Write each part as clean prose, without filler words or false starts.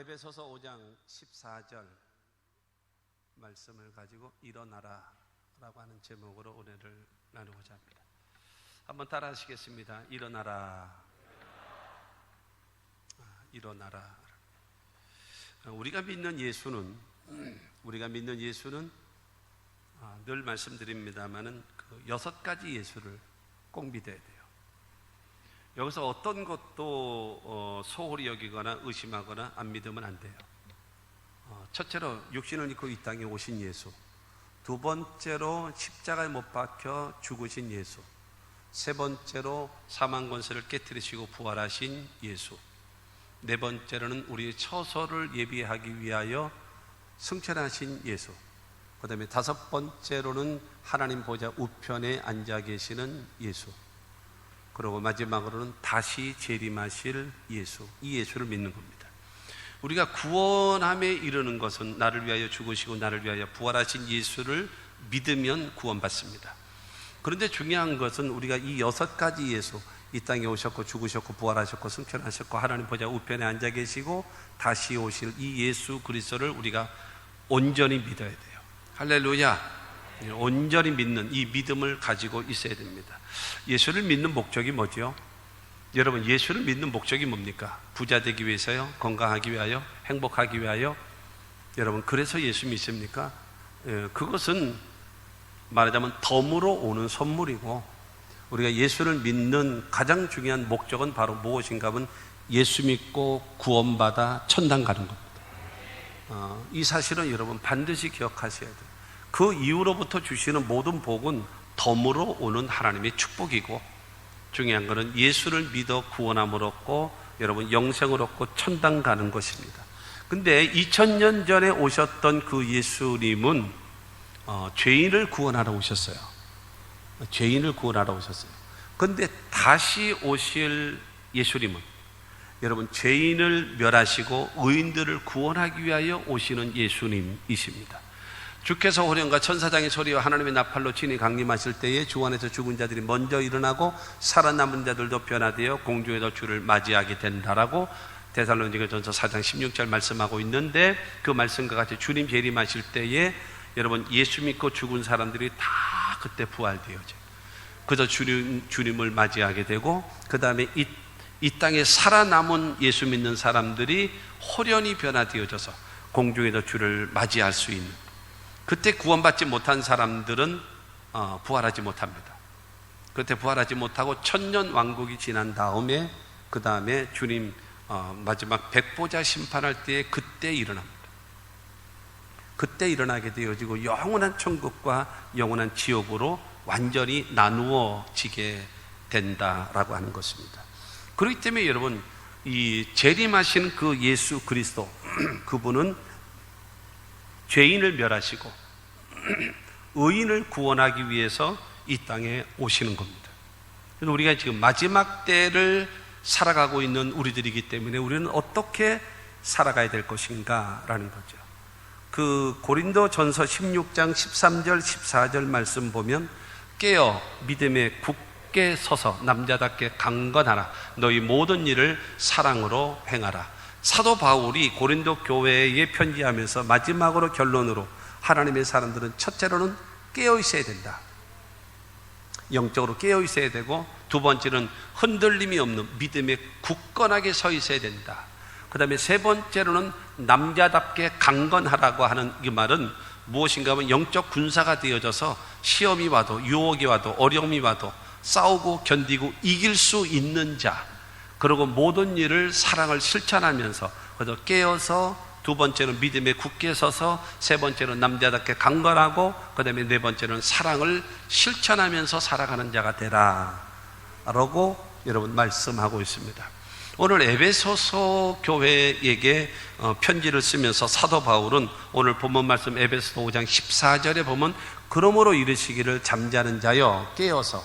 에베소서 5장 14절 말씀을 가지고 일어나라 라고 하는 제목으로 은혜를 나누고자 합니다. 한번 따라 하시겠습니다. 일어나라. 일어나라. 우리가 믿는 예수는 늘 말씀드립니다마는 그 6가지 예수를 꼭 믿어야 돼요. 여기서 어떤 것도 소홀히 여기거나 의심하거나 안 믿으면 안 돼요. 첫째로 육신을 입고 이 땅에 오신 예수, 두 번째로 십자가에 못 박혀 죽으신 예수, 세 번째로 사망 권세를 깨뜨리시고 부활하신 예수, 네 번째로는 우리의 처소를 예비하기 위하여 승천하신 예수, 그 다음에 다섯 번째로는 하나님 보좌 우편에 앉아 계시는 예수, 그리고 마지막으로는 다시 재림하실 예수, 이 예수를 믿는 겁니다. 우리가 구원함에 이르는 것은 나를 위하여 죽으시고 나를 위하여 부활하신 예수를 믿으면 구원받습니다. 그런데 중요한 것은 우리가 이 6가지 예수, 이 땅에 오셨고 죽으셨고 부활하셨고 승천하셨고 하나님 보좌 우편에 앉아 계시고 다시 오실 이 예수 그리스도를 우리가 온전히 믿어야 돼요. 할렐루야. 온전히 믿는 이 믿음을 가지고 있어야 됩니다. 예수를 믿는 목적이 뭐죠? 여러분, 예수를 믿는 목적이 뭡니까? 부자 되기 위해서요? 건강하기 위하여? 행복하기 위하여? 여러분, 그래서 예수 믿습니까? 그것은 말하자면 덤으로 오는 선물이고, 우리가 예수를 믿는 가장 중요한 목적은 바로 무엇인가 하면 예수 믿고 구원받아 천당 가는 겁니다. 이 사실은 여러분 반드시 기억하셔야 돼요. 그 이후로부터 주시는 모든 복은 덤으로 오는 하나님의 축복이고, 중요한 것은 예수를 믿어 구원함을 얻고 여러분 영생을 얻고 천당 가는 것입니다. 근데 2000년 전에 오셨던 그 예수님은 죄인을 구원하러 오셨어요. 죄인을 구원하러 오셨어요. 근데 다시 오실 예수님은 여러분 죄인을 멸하시고 의인들을 구원하기 위하여 오시는 예수님이십니다. 주께서 호령과 천사장의 소리와 하나님의 나팔로 친히 강림하실 때에 주 안에서 죽은 자들이 먼저 일어나고 살아남은 자들도 변화되어 공중에서 주를 맞이하게 된다라고 데살로니가전서 4장 16절 말씀하고 있는데, 그 말씀과 같이 주님 재림하실 때에 여러분 예수 믿고 죽은 사람들이 다 그때 부활되어져요. 그저 주님을 맞이하게 되고, 그 다음에 이 땅에 살아남은 예수 믿는 사람들이 호련히 변화되어져서 공중에서 주를 맞이할 수 있는, 그때 구원받지 못한 사람들은 부활하지 못합니다. 그때 부활하지 못하고 천년 왕국이 지난 다음에 그 다음에 주님 마지막 백보자 심판할 때에 그때 일어납니다. 그때 일어나게 되어지고 영원한 천국과 영원한 지옥으로 완전히 나누어지게 된다라고 하는 것입니다. 그렇기 때문에 여러분 이 재림하신 그 예수 그리스도 그분은 죄인을 멸하시고 의인을 구원하기 위해서 이 땅에 오시는 겁니다. 그래서 우리가 지금 마지막 때를 살아가고 있는 우리들이기 때문에 우리는 어떻게 살아가야 될 것인가 라는 거죠. 그 고린도전서 16장 13절 14절 말씀 보면 깨어 믿음에 굳게 서서 남자답게 강건하라. 너희 모든 일을 사랑으로 행하라. 사도 바울이 고린도 교회에 편지하면서 마지막으로 결론으로 하나님의 사람들은 첫째로는 깨어 있어야 된다. 영적으로 깨어 있어야 되고, 두 번째는 흔들림이 없는 믿음에 굳건하게 서 있어야 된다. 그 다음에 세 번째로는 남자답게 강건하라고 하는 이 말은 무엇인가 하면 영적 군사가 되어져서 시험이 와도 유혹이 와도 어려움이 와도 싸우고 견디고 이길 수 있는 자, 그리고 모든 일을 사랑을 실천하면서 그래서 깨어서, 두 번째는 믿음에 굳게 서서, 세 번째는 남자답게 강건하고, 그 다음에 네 번째는 사랑을 실천하면서 살아가는 자가 되라 라고 여러분 말씀하고 있습니다. 오늘 에베소서 교회에게 편지를 쓰면서 사도 바울은 오늘 본문 말씀 에베소서 5장 14절에 보면 그러므로 이르시기를 잠자는 자여 깨어서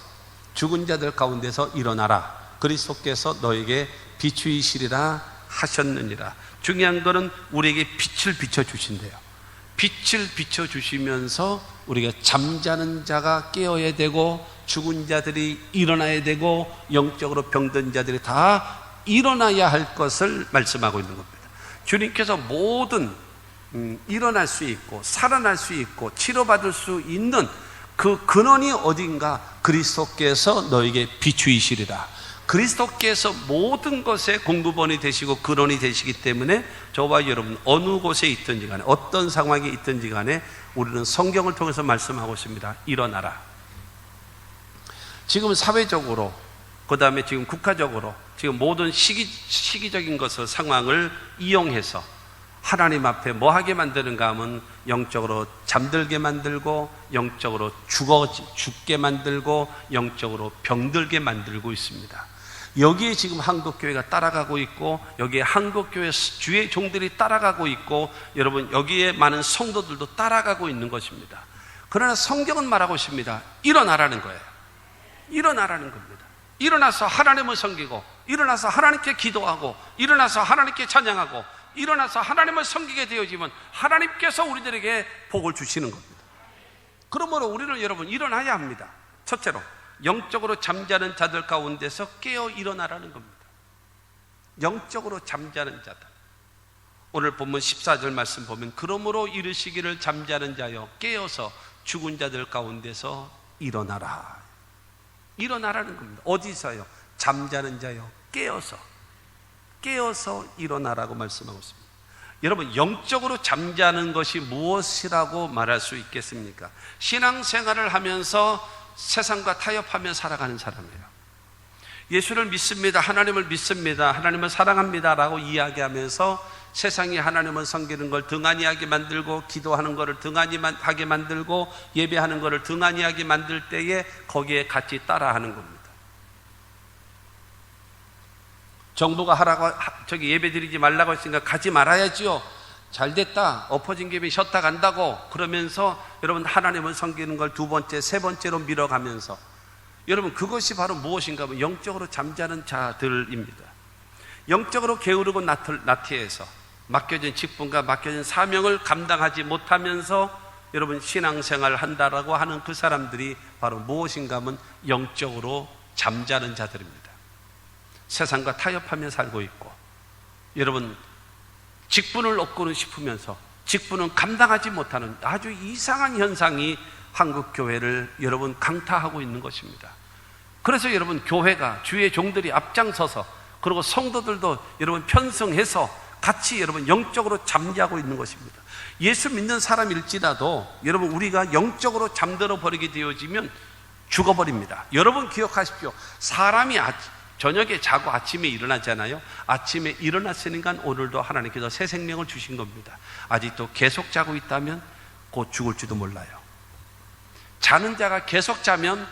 죽은 자들 가운데서 일어나라. 그리스도께서 너에게 비추이시리라 하셨느니라. 중요한 것은 우리에게 빛을 비춰주신대요. 빛을 비춰주시면서 우리가 잠자는 자가 깨어야 되고, 죽은 자들이 일어나야 되고, 영적으로 병든 자들이 다 일어나야 할 것을 말씀하고 있는 겁니다. 주님께서 모든 일어날 수 있고 살아날 수 있고 치료받을 수 있는 그 근원이 어딘가? 그리스도께서 너에게 비추이시리라. 그리스도께서 모든 것의 공급원이 되시고 근원이 되시기 때문에 저와 여러분 어느 곳에 있든지 간에 어떤 상황에 있든지 간에 우리는 성경을 통해서 말씀하고 있습니다. 일어나라. 지금 사회적으로, 그 다음에 지금 국가적으로 지금 모든 시기적인 것을, 상황을 이용해서 하나님 앞에 뭐 하게 만드는가 하면 영적으로 잠들게 만들고, 영적으로 죽게 만들고, 영적으로 병들게 만들고 있습니다. 여기에 지금 한국교회가 따라가고 있고, 여기에 한국교회 주의 종들이 따라가고 있고, 여러분 여기에 많은 성도들도 따라가고 있는 것입니다. 그러나 성경은 말하고 있습니다. 일어나라는 거예요. 일어나라는 겁니다. 일어나서 하나님을 섬기고, 일어나서 하나님께 기도하고, 일어나서 하나님께 찬양하고, 일어나서 하나님을 섬기게 되어지면 하나님께서 우리들에게 복을 주시는 겁니다. 그러므로 우리는 여러분 일어나야 합니다. 첫째로 영적으로 잠자는 자들 가운데서 깨어 일어나라는 겁니다. 영적으로 잠자는 자들. 오늘 본문 14절 말씀 보면 그러므로 이르시기를 잠자는 자여 깨어서 죽은 자들 가운데서 일어나라. 일어나라는 겁니다. 어디서요? 잠자는 자여 깨어서 일어나라고 말씀하고 있습니다. 여러분 영적으로 잠자는 것이 무엇이라고 말할 수 있겠습니까? 신앙생활을 하면서 세상과 타협하며 살아가는 사람이에요. 예수를 믿습니다, 하나님을 믿습니다, 하나님을 사랑합니다 라고 이야기하면서 세상이 하나님을 섬기는 걸 등한히 하게 만들고, 기도하는 것을 등한히 하게 만들고, 예배하는 것을 등한히 하게 만들 때에 거기에 같이 따라하는 겁니다. 정부가 하라고 예배 드리지 말라고 했으니까 가지 말아야지요. 잘됐다, 엎어진 김에 쉬었다 간다고 그러면서 여러분 하나님을 섬기는 걸 두 번째, 세 번째로 밀어가면서, 여러분 그것이 바로 무엇인가 하면 영적으로 잠자는 자들입니다. 영적으로 게으르고 나태해서 맡겨진 직분과 맡겨진 사명을 감당하지 못하면서 여러분 신앙생활을 한다라고 하는 그 사람들이 바로 무엇인가 하면 영적으로 잠자는 자들입니다. 세상과 타협하며 살고 있고, 여러분 직분을 얻고는 싶으면서 직분은 감당하지 못하는 아주 이상한 현상이 한국교회를 여러분 강타하고 있는 것입니다. 그래서 여러분 교회가, 주의 종들이 앞장서서, 그리고 성도들도 여러분 편성해서 같이 여러분 영적으로 잠자고 있는 것입니다. 예수 믿는 사람일지라도 여러분 우리가 영적으로 잠들어 버리게 되어지면 죽어버립니다. 여러분 기억하십시오. 사람이 저녁에 자고 아침에 일어나잖아요. 아침에 일어났으니까 오늘도 하나님께서 새 생명을 주신 겁니다. 아직도 계속 자고 있다면 곧 죽을지도 몰라요. 자는 자가 계속 자면,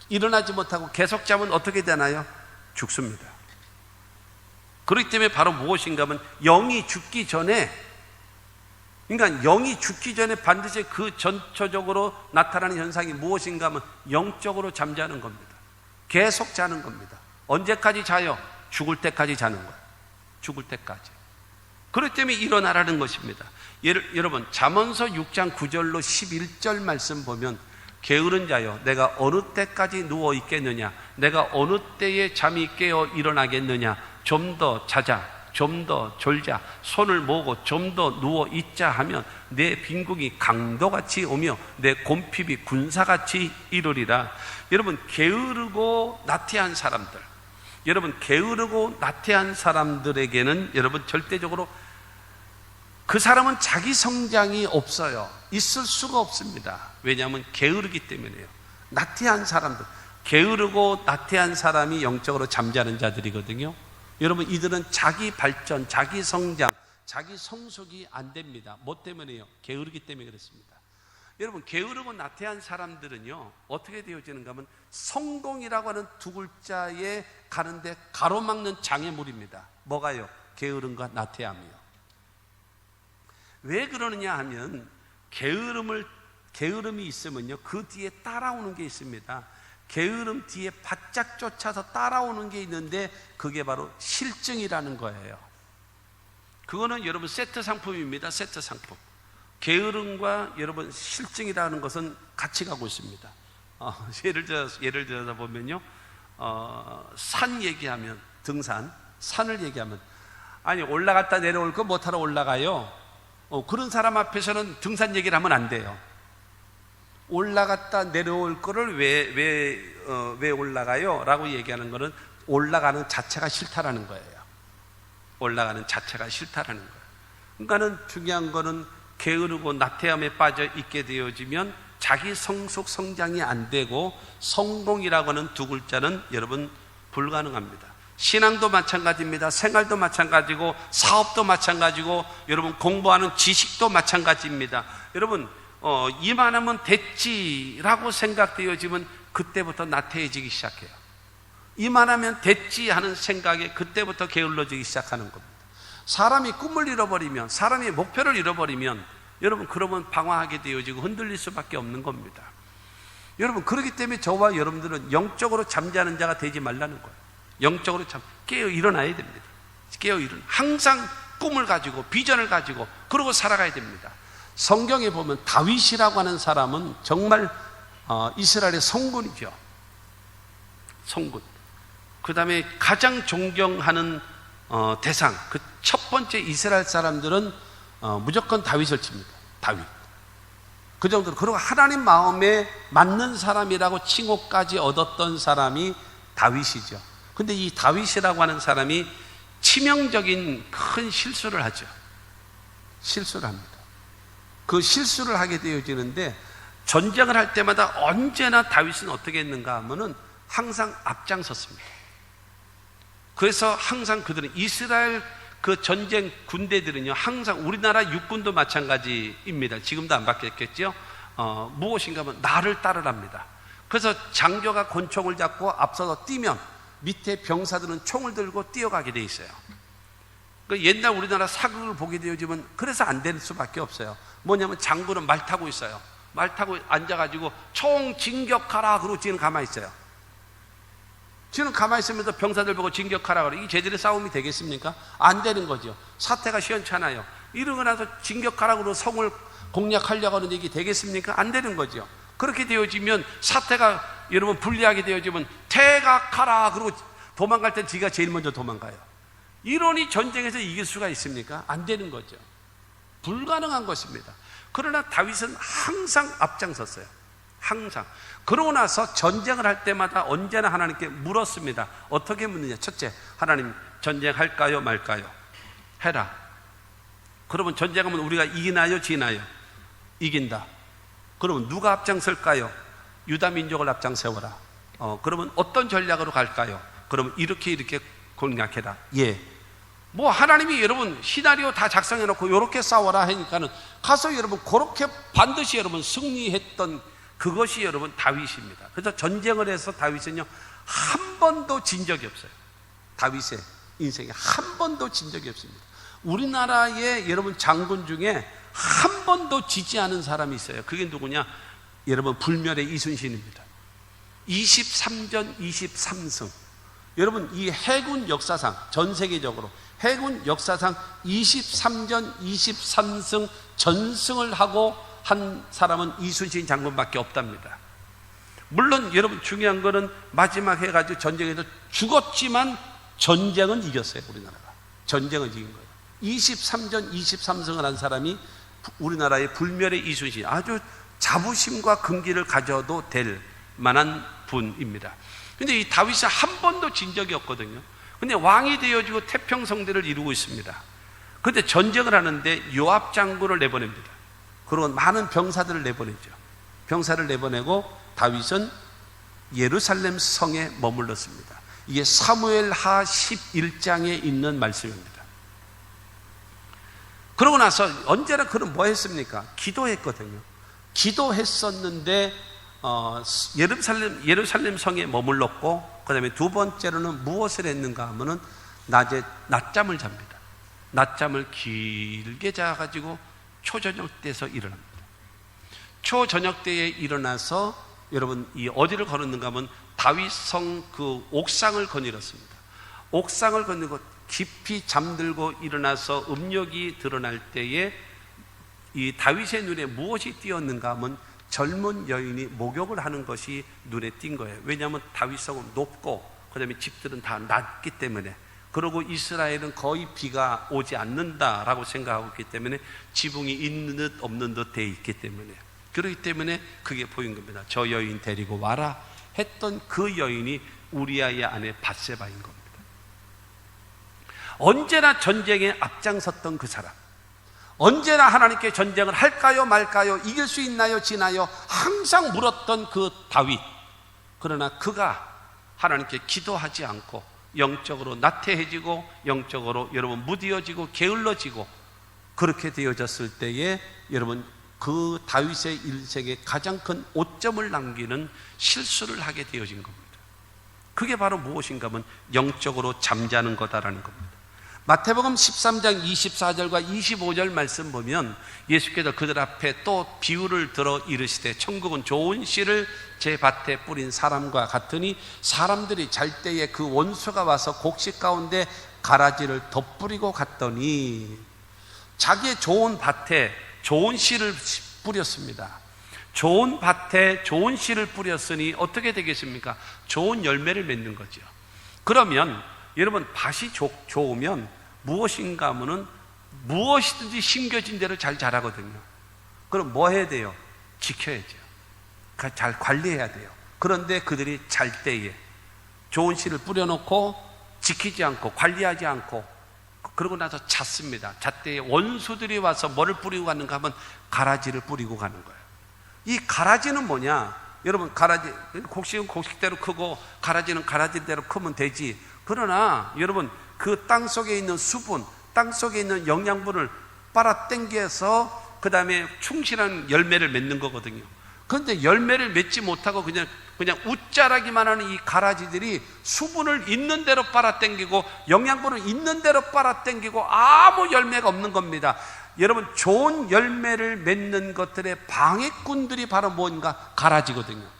일어나지 못하고 계속 자면 어떻게 되나요? 죽습니다. 그렇기 때문에 바로 무엇인가 하면 영이 죽기 전에, 그러니까 영이 죽기 전에 반드시 그 전초적으로 나타나는 현상이 무엇인가 하면 영적으로 잠자는 겁니다. 계속 자는 겁니다. 언제까지 자요? 죽을 때까지 자는 거예요. 죽을 때까지. 그렇기 때문에 일어나라는 것입니다. 여러분 잠언서 6장 9절로 11절 말씀 보면 게으른 자여 내가 어느 때까지 누워 있겠느냐, 내가 어느 때에 잠이 깨어 일어나겠느냐, 좀 더 자자, 좀 더 졸자, 손을 모으고 좀 더 누워 있자 하면 내 빈궁이 강도같이 오며 내 곰핍이 군사같이 이르리라. 여러분 게으르고 나태한 사람들, 여러분 게으르고 나태한 사람들에게는 여러분 절대적으로 그 사람은 자기 성장이 없어요. 있을 수가 없습니다. 왜냐하면 게으르기 때문에요. 나태한 사람들, 게으르고 나태한 사람이 영적으로 잠자는 자들이거든요. 여러분 이들은 자기 발전, 자기 성장, 자기 성숙이 안 됩니다. 뭐 때문에요? 게으르기 때문에 그렇습니다. 여러분 게으르고 나태한 사람들은요 어떻게 되어지는가 하면 성공이라고 하는 두 글자에 가는데 가로막는 장애물입니다. 뭐가요? 게으름과 나태함이요. 왜 그러느냐 하면 게으름이 있으면요 그 뒤에 따라오는 게 있습니다. 게으름 뒤에 바짝 쫓아서 따라오는 게 있는데 그게 바로 실증이라는 거예요. 그거는 여러분 세트 상품입니다. 세트 상품. 게으름과 여러분 실증이라는 것은 같이 가고 있습니다. 예를 들어서 보면요, 산 얘기하면 등산, 산을 얘기하면 아니 올라갔다 내려올 거 못하러 올라가요. 그런 사람 앞에서는 등산 얘기를 하면 안 돼요. 올라갔다 내려올 거를 왜 올라가요? 라고 얘기하는 거는 올라가는 자체가 싫다라는 거예요. 올라가는 자체가 싫다라는 거예요. 그러니까는 중요한 거는 게으르고 나태함에 빠져 있게 되어지면 자기 성숙 성장이 안 되고 성공이라고 하는 두 글자는 여러분 불가능합니다. 신앙도 마찬가지입니다. 생활도 마찬가지고 사업도 마찬가지고 여러분 공부하는 지식도 마찬가지입니다. 여러분 이만하면 됐지라고 생각되어지면 그때부터 나태해지기 시작해요. 이만하면 됐지 하는 생각에 그때부터 게을러지기 시작하는 겁니다. 사람이 꿈을 잃어버리면, 사람이 목표를 잃어버리면 여러분 그러면 방황하게 되어지고 흔들릴 수밖에 없는 겁니다. 여러분 그렇기 때문에 저와 여러분들은 영적으로 잠자는 자가 되지 말라는 거예요. 영적으로 깨어 일어나야 됩니다. 깨어 일어나 항상 꿈을 가지고 비전을 가지고 그러고 살아가야 됩니다. 성경에 보면 다윗이라고 하는 사람은 정말 이스라엘의 성군이죠. 성군. 그 다음에 가장 존경하는 대상, 그 첫 번째 이스라엘 사람들은 무조건 다윗을 칩니다. 다윗. 그 정도로. 그리고 하나님 마음에 맞는 사람이라고 칭호까지 얻었던 사람이 다윗이죠. 근데 이 다윗이라고 하는 사람이 치명적인 큰 실수를 하죠. 실수를 합니다. 그 실수를 하게 되어지는데 전쟁을 할 때마다 언제나 다윗은 어떻게 했는가 하면은 항상 앞장섰습니다. 그래서 항상 그들은 이스라엘 그 전쟁 군대들은요 항상 우리나라 육군도 마찬가지입니다. 지금도 안 바뀌었겠죠. 무엇인가 하면 나를 따르랍니다. 그래서 장교가 권총을 잡고 앞서서 뛰면 밑에 병사들은 총을 들고 뛰어가게 돼 있어요. 옛날 우리나라 사극을 보게 되어지면 그래서 안 될 수밖에 없어요. 뭐냐면 장군은 말 타고 있어요. 말 타고 앉아가지고 총 진격하라 그러고 지는 가만히 있어요. 지는 가만히 있으면서 병사들 보고 진격하라 그래. 이게 제대로 싸움이 되겠습니까? 안 되는 거죠. 사태가 시원찮아요. 이러고 나서 진격하라 그러고 성을 공략하려고 하는데 이게 되겠습니까? 안 되는 거죠. 그렇게 되어지면 사태가 여러분 불리하게 되어지면 퇴각하라 그러고 도망갈 땐 지가 제일 먼저 도망가요. 이러니 전쟁에서 이길 수가 있습니까? 안 되는 거죠. 불가능한 것입니다. 그러나 다윗은 항상 앞장섰어요. 항상. 그러고 나서 전쟁을 할 때마다 언제나 하나님께 물었습니다. 어떻게 묻느냐? 첫째, 하나님 전쟁할까요 말까요? 해라. 그러면 전쟁하면 우리가 이기나요 지나요? 이긴다. 그러면 누가 앞장설까요? 유다 민족을 앞장세워라. 그러면 어떤 전략으로 갈까요? 그러면 이렇게 공략해라. 예. 뭐 하나님이 여러분 시나리오 다 작성해 놓고 이렇게 싸워라 하니까는 가서 여러분 그렇게 반드시 여러분 승리했던 그것이 여러분 다윗입니다. 그래서 전쟁을 해서 다윗은요 한 번도 진 적이 없어요. 다윗의 인생에 한 번도 진 적이 없습니다. 우리나라의 여러분 장군 중에 한 번도 지지 않은 사람이 있어요. 그게 누구냐? 여러분 불멸의 이순신입니다. 23전 23승. 여러분 이 해군 역사상 전 세계적으로 해군 역사상 23전 23승 전승을 하고 한 사람은 이순신 장군밖에 없답니다. 물론 여러분 중요한 거는 마지막 해가지고 전쟁에서 죽었지만 전쟁은 이겼어요. 우리나라가 전쟁은 이긴 거예요. 23전 23승을 한 사람이 우리나라의 불멸의 이순신, 아주 자부심과 긍기를 가져도 될 만한 분입니다. 근데 이 다윗이 한 번도 진 적이 없거든요. 근데 왕이 되어지고 태평성대를 이루고 있습니다. 그런데 전쟁을 하는데 요압 장군을 내보냅니다. 그리고 많은 병사들을 내보내죠. 병사를 내보내고 다윗은 예루살렘 성에 머물렀습니다. 이게 사무엘하 11장에 있는 말씀입니다. 그러고 나서 언제나 그는 뭐 했습니까? 기도했거든요. 기도했었는데 예루살렘 성에 머물렀고, 그 다음에 두 번째로는 무엇을 했는가 하면은 낮에 낮잠을 잡니다. 낮잠을 길게 자가지고 초저녁 때서 일어납니다. 초저녁 때에 일어나서 여러분 이 어디를 걸었는가 하면 다윗성 그 옥상을 거닐었습니다. 옥상을 거닐고 깊이 잠들고 일어나서 음욕이 드러날 때에 이 다윗의 눈에 무엇이 띄었는가 하면 젊은 여인이 목욕을 하는 것이 눈에 띈 거예요. 왜냐하면 다윗성은 높고 그 다음에 집들은 다 낮기 때문에 그리고 이스라엘은 거의 비가 오지 않는다라고 생각하고 있기 때문에 지붕이 있는 듯 없는 듯 돼 있기 때문에, 그렇기 때문에 그게 보인 겁니다. 저 여인 데리고 와라 했던 그 여인이 우리아의 아내 밧세바인 겁니다. 언제나 전쟁에 앞장섰던 그 사람, 언제나 하나님께 전쟁을 할까요 말까요, 이길 수 있나요 지나요 항상 물었던 그 다윗. 그러나 그가 하나님께 기도하지 않고 영적으로 나태해지고 영적으로 여러분 무디어지고 게을러지고 그렇게 되어졌을 때에 여러분 그 다윗의 일생에 가장 큰 오점을 남기는 실수를 하게 되어진 겁니다. 그게 바로 무엇인가 하면 영적으로 잠자는 거다라는 겁니다. 마태복음 13장 24절과 25절 말씀 보면 예수께서 그들 앞에 또 비유를 들어 이르시되 천국은 좋은 씨를 제 밭에 뿌린 사람과 같으니 사람들이 잘 때에 그 원수가 와서 곡식 가운데 가라지를 덧뿌리고 갔더니, 자기의 좋은 밭에 좋은 씨를 뿌렸습니다. 좋은 밭에 좋은 씨를 뿌렸으니 어떻게 되겠습니까? 좋은 열매를 맺는 거죠. 그러면 여러분 밭이 좋으면 무엇인가 하면은 무엇이든지 심겨진 대로 잘 자라거든요. 그럼 뭐 해야 돼요? 지켜야죠. 잘 관리해야 돼요. 그런데 그들이 잘 때에 좋은 씨를 뿌려놓고 지키지 않고 관리하지 않고 그러고 나서 잤습니다. 잣때에 원수들이 와서 뭐를 뿌리고 가는가 하면 가라지를 뿌리고 가는 거예요. 이 가라지는 뭐냐? 여러분 가라지, 곡식은 곡식대로 크고 가라지는 가라지대로 크면 되지. 그러나 여러분 그 땅 속에 있는 수분, 땅 속에 있는 영양분을 빨아당겨서 그 다음에 충실한 열매를 맺는 거거든요. 그런데 열매를 맺지 못하고 그냥 웃자라기만 하는 이 가라지들이 수분을 있는 대로 빨아당기고 영양분을 있는 대로 빨아당기고 아무 열매가 없는 겁니다. 여러분 좋은 열매를 맺는 것들의 방해꾼들이 바로 뭔가 가라지거든요.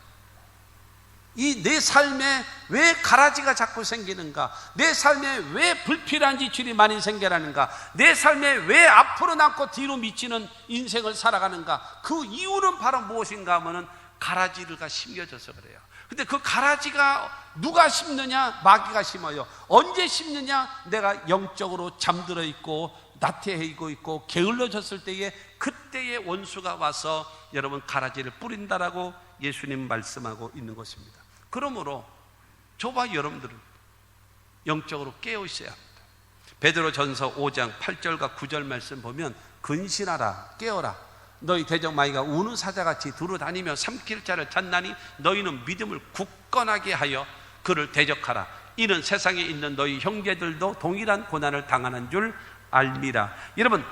이 내 삶에 왜 가라지가 자꾸 생기는가? 내 삶에 왜 불필요한 지출이 많이 생겨나는가? 내 삶에 왜 앞으로 남고 뒤로 미치는 인생을 살아가는가? 그 이유는 바로 무엇인가 하면은 가라지가 심겨져서 그래요. 근데 그 가라지가 누가 심느냐? 마귀가 심어요. 언제 심느냐? 내가 영적으로 잠들어 있고 나태해지고 있고 게을러졌을 때에 그때의 원수가 와서 여러분 가라지를 뿌린다라고 예수님 말씀하고 있는 것입니다. 그러므로 저와 여러분들은 영적으로 깨어 있어야 합니다. 베드로전서 5장 8절과 9절 말씀 보면 근신하라 깨어라 너희 대적마귀가 우는 사자같이 두루다니며 삼킬 자를 찾나니 너희는 믿음을 굳건하게 하여 그를 대적하라. 이는 세상에 있는 너희 형제들도 동일한 고난을 당하는 줄 알미라. 여러분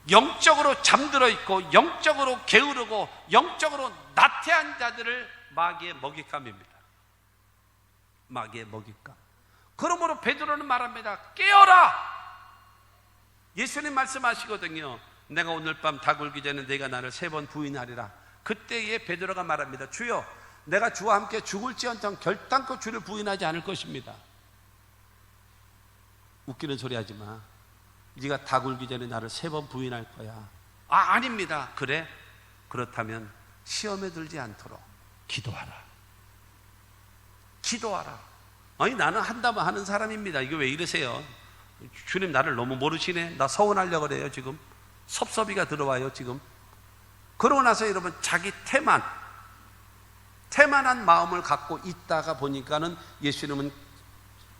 영적으로 잠들어 있고 영적으로 게으르고 영적으로 나태한 자들을 마귀의 먹잇감입니다. 마귀의 먹잇감. 그러므로 베드로는 말합니다. 깨어라. 예수님 말씀하시거든요. 내가 오늘 밤 다 굴기 전에 네가 나를 3번 부인하리라. 그때에 베드로가 말합니다. 주여 내가 주와 함께 죽을지언정 결단코 주를 부인하지 않을 것입니다. 웃기는 소리 하지 마. 네가 다 굴기 전에 나를 3번 부인할 거야. 아닙니다. 그래? 그렇다면 시험에 들지 않도록 기도하라. 기도하라. 아니 나는 한다면 하는 사람입니다. 이게 왜 이러세요? 주님 나를 너무 모르시네. 나 서운하려고 그래요. 지금 섭섭이가 들어와요. 지금. 그러고 나서 여러분 자기 태만한 마음을 갖고 있다가 보니까는 예수님은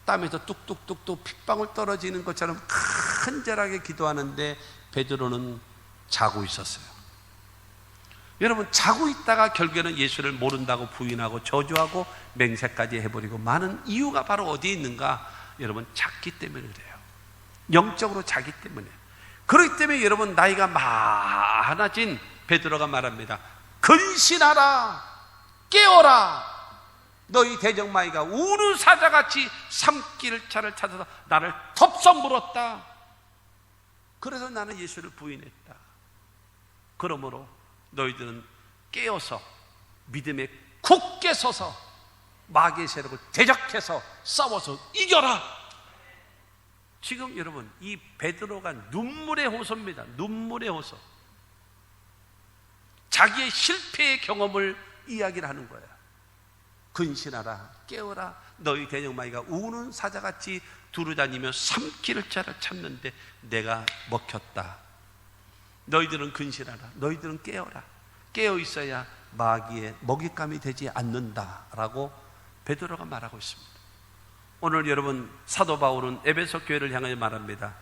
땀에서 뚝뚝뚝뚝 핏방울 떨어지는 것처럼 간절하게 기도하는데 베드로는 자고 있었어요. 여러분 자고 있다가 결국에는 예수를 모른다고 부인하고 저주하고 맹세까지 해버리고 많은 이유가 바로 어디에 있는가? 여러분 작기 때문에 그래요. 영적으로 자기 때문에. 그렇기 때문에 여러분 나이가 많아진 베드로가 말합니다. 근신하라 깨어라 너희 대적마귀가 우는 사자같이 삼킬 자를 찾아서 나를 덥석 물었다. 그래서 나는 예수를 부인했다. 그러므로 너희들은 깨어서 믿음에 굳게 서서 마귀의 세력을 대적해서 싸워서 이겨라. 지금 여러분 이 베드로가 눈물의 호소입니다. 눈물의 호소. 자기의 실패의 경험을 이야기를 하는 거예요. 근신하라 깨어라 너희 대적마귀가 우는 사자같이 두루 다니며 삼킬 자를 찾는데 내가 먹혔다. 너희들은 근실하라. 너희들은 깨어라. 깨어 있어야 마귀의 먹잇감이 되지 않는다라고 베드로가 말하고 있습니다. 오늘 여러분, 사도 바울은 에베소 교회를 향하여 말합니다.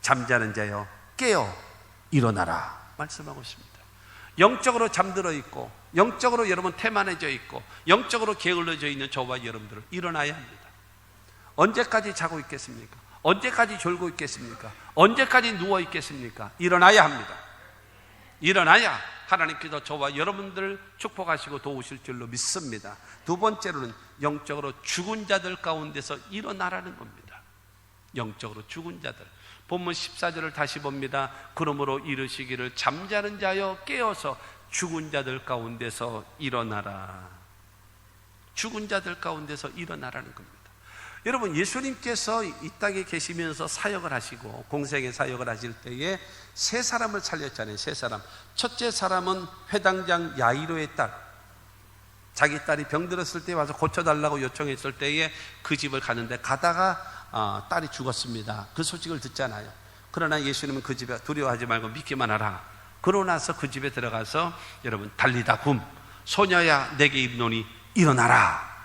잠자는 자여 깨어 일어나라 말씀하고 있습니다. 영적으로 잠들어 있고, 영적으로 여러분 태만해져 있고, 영적으로 게을러져 있는 저와 여러분들은 일어나야 합니다. 언제까지 자고 있겠습니까? 언제까지 졸고 있겠습니까? 언제까지 누워 있겠습니까? 일어나야 합니다. 일어나야 하나님께서 저와 여러분들을 축복하시고 도우실 줄로 믿습니다. 두 번째로는 영적으로 죽은 자들 가운데서 일어나라는 겁니다. 영적으로 죽은 자들. 본문 14절을 다시 봅니다. 그러므로 이르시기를 잠자는 자여 깨어서 죽은 자들 가운데서 일어나라. 죽은 자들 가운데서 일어나라는 겁니다. 여러분, 예수님께서 이 땅에 계시면서 사역을 하시고 공생의 사역을 하실 때에 세 사람을 살렸잖아요. 세 사람. 첫째 사람은 회당장 야이로의 딸. 자기 딸이 병들었을 때 와서 고쳐달라고 요청했을 때에 그 집을 가는데 가다가 딸이 죽었습니다. 그 소식을 듣잖아요. 그러나 예수님은 그 집에 두려워하지 말고 믿기만 하라. 그러고 나서 그 집에 들어가서 여러분 달리다 굼, 소녀야 내게 입노니 일어나라.